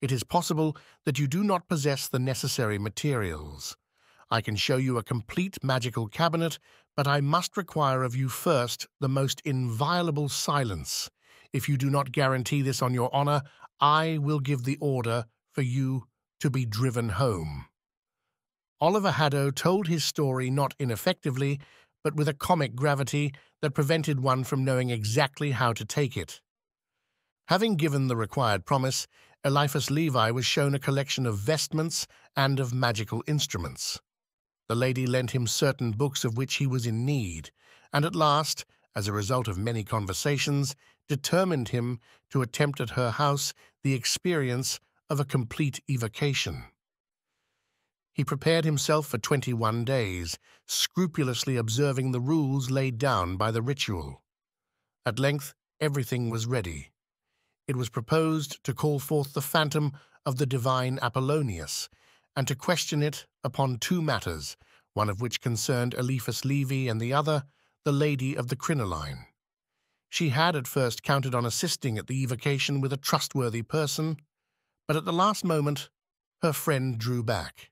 It is possible that you do not possess the necessary materials. I can show you a complete magical cabinet, but I must require of you first the most inviolable silence. If you do not guarantee this on your honor, I will give the order for you to be driven home." Oliver Haddo told his story not ineffectively, but with a comic gravity that prevented one from knowing exactly how to take it. Having given the required promise, Eliphas Levi was shown a collection of vestments and of magical instruments. The lady lent him certain books of which he was in need, and at last, as a result of many conversations, determined him to attempt at her house the experience of a complete evocation. He prepared himself for 21 days, scrupulously observing the rules laid down by the ritual. At length, everything was ready. It was proposed to call forth the phantom of the divine Apollonius, and to question it upon two matters, one of which concerned Eliphas Levi and the other, the lady of the crinoline. She had at first counted on assisting at the evocation with a trustworthy person, but at the last moment her friend drew back,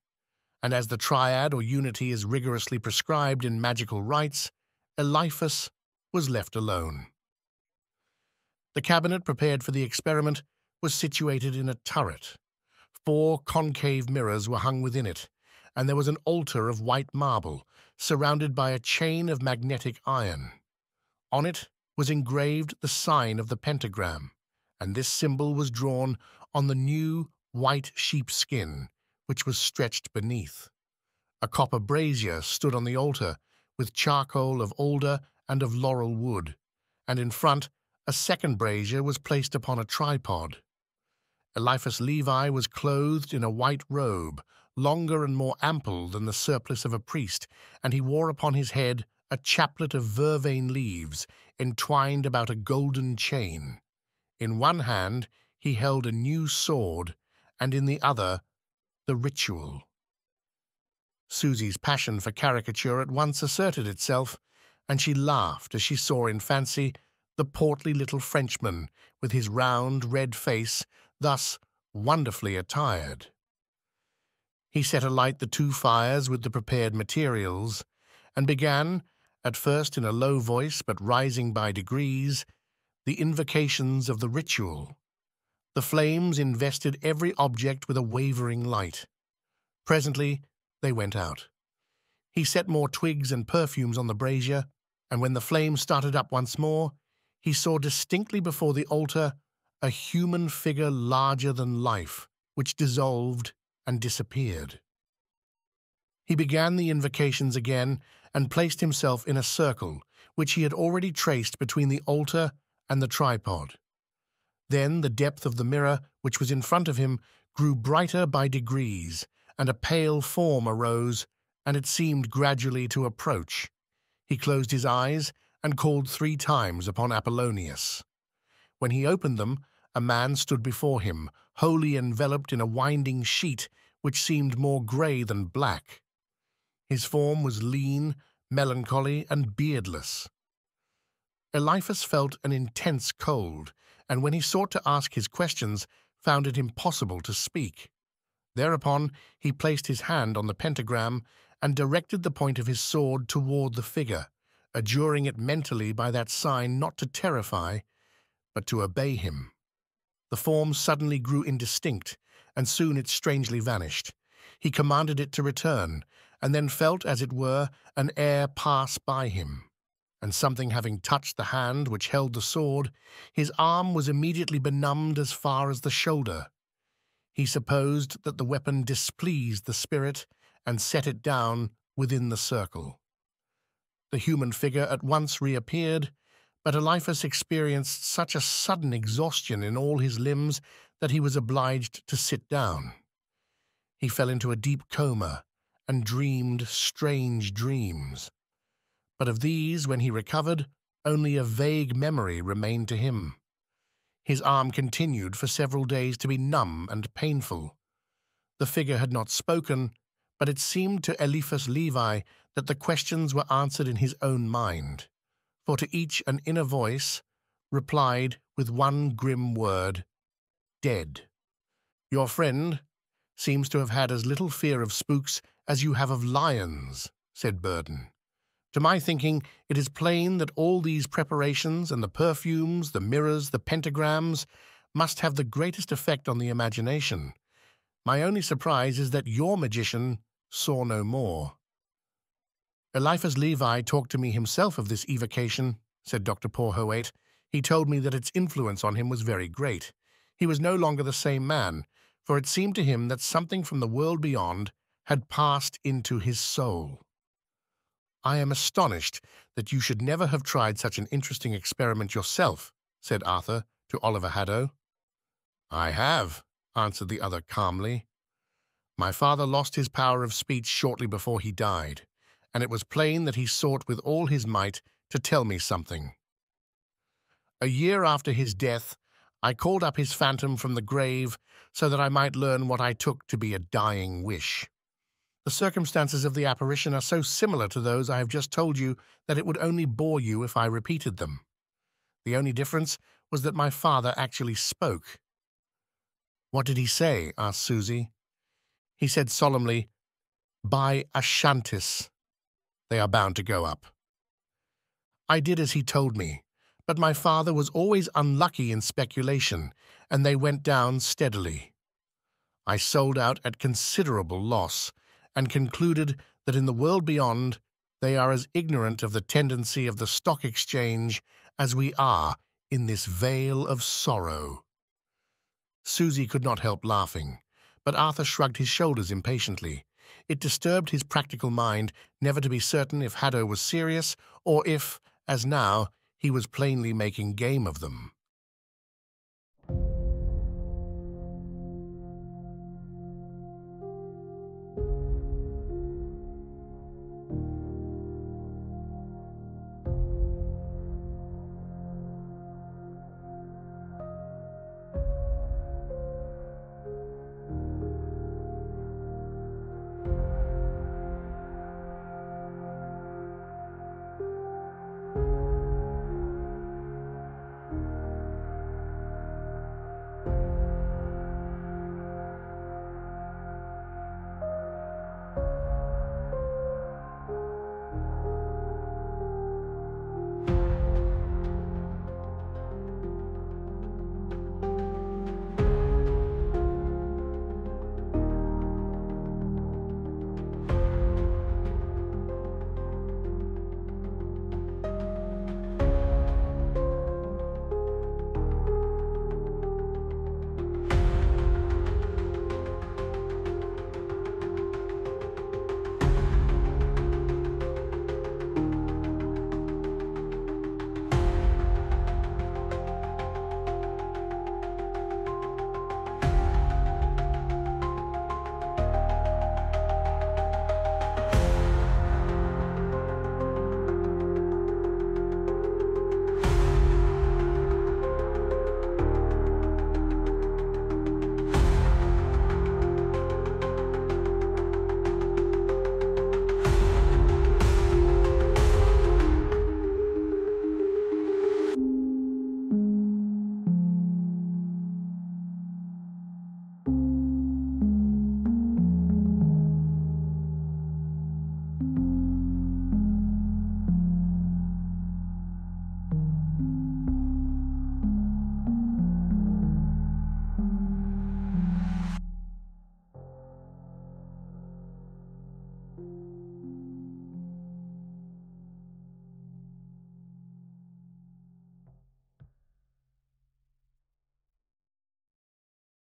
and as the triad or unity is rigorously prescribed in magical rites, Eliphas was left alone. The cabinet prepared for the experiment was situated in a turret. 4 concave mirrors were hung within it, and there was an altar of white marble, surrounded by a chain of magnetic iron. On it was engraved the sign of the pentagram, and this symbol was drawn on the new white sheepskin, which was stretched beneath. A copper brazier stood on the altar, with charcoal of alder and of laurel wood, and in front a second brazier was placed upon a tripod. Eliphas Levi was clothed in a white robe, longer and more ample than the surplice of a priest, and he wore upon his head a chaplet of vervain leaves entwined about a golden chain. In one hand he held a new sword, and in the other the ritual. Susie's passion for caricature at once asserted itself, and she laughed as she saw in fancy the portly little Frenchman with his round red face thus wonderfully attired. He set alight the 2 fires with the prepared materials, and began, at first in a low voice but rising by degrees, the invocations of the ritual. The flames invested every object with a wavering light. Presently they went out. He set more twigs and perfumes on the brazier, and when the flame started up once more, he saw distinctly before the altar a human figure larger than life, which dissolved and disappeared. He began the invocations again and placed himself in a circle, which he had already traced between the altar and the tripod. Then the depth of the mirror, which was in front of him, grew brighter by degrees, and a pale form arose, and it seemed gradually to approach. He closed his eyes and called 3 times upon Apollonius. When he opened them, a man stood before him, wholly enveloped in a winding sheet which seemed more grey than black. His form was lean, melancholy, and beardless. Eliphas felt an intense cold, and when he sought to ask his questions, found it impossible to speak. Thereupon he placed his hand on the pentagram and directed the point of his sword toward the figure, adjuring it mentally by that sign not to terrify, but to obey him. The form suddenly grew indistinct, and soon it strangely vanished. He commanded it to return, and then felt, as it were, an air pass by him. And something having touched the hand which held the sword, his arm was immediately benumbed as far as the shoulder. He supposed that the weapon displeased the spirit, and set it down within the circle. The human figure at once reappeared, but Eliphas experienced such a sudden exhaustion in all his limbs that he was obliged to sit down. He fell into a deep coma and dreamed strange dreams. But of these, when he recovered, only a vague memory remained to him. His arm continued for several days to be numb and painful. The figure had not spoken, but it seemed to Eliphas Levi that the questions were answered in his own mind, for to each an inner voice replied with one grim word, "Dead." "Your friend seems to have had as little fear of spooks as you have of lions," said Burden. "To my thinking, it is plain that all these preparations and the perfumes, the mirrors, the pentagrams, must have the greatest effect on the imagination. My only surprise is that your magician saw no more." "Eliphas Levi talked to me himself of this evocation," said Dr. Porhoët. "He told me that its influence on him was very great. He was no longer the same man, for it seemed to him that something from the world beyond had passed into his soul." "I am astonished that you should never have tried such an interesting experiment yourself," said Arthur to Oliver Haddo. "I have," answered the other calmly. "My father lost his power of speech shortly before he died, and it was plain that he sought with all his might to tell me something. A year after his death, I called up his phantom from the grave so that I might learn what I took to be a dying wish. The circumstances of the apparition are so similar to those I have just told you that it would only bore you if I repeated them. The only difference was that my father actually spoke. "What did he say?" asked Susie. "He said solemnly, 'By Ashantis, they are bound to go up.' I did as he told me, but my father was always unlucky in speculation, and they went down steadily. I sold out at considerable loss, and concluded that in the world beyond they are as ignorant of the tendency of the stock exchange as we are in this vale of sorrow." Susie could not help laughing, but Arthur shrugged his shoulders impatiently. It disturbed his practical mind never to be certain if Haddo was serious or if, as now, he was plainly making game of them.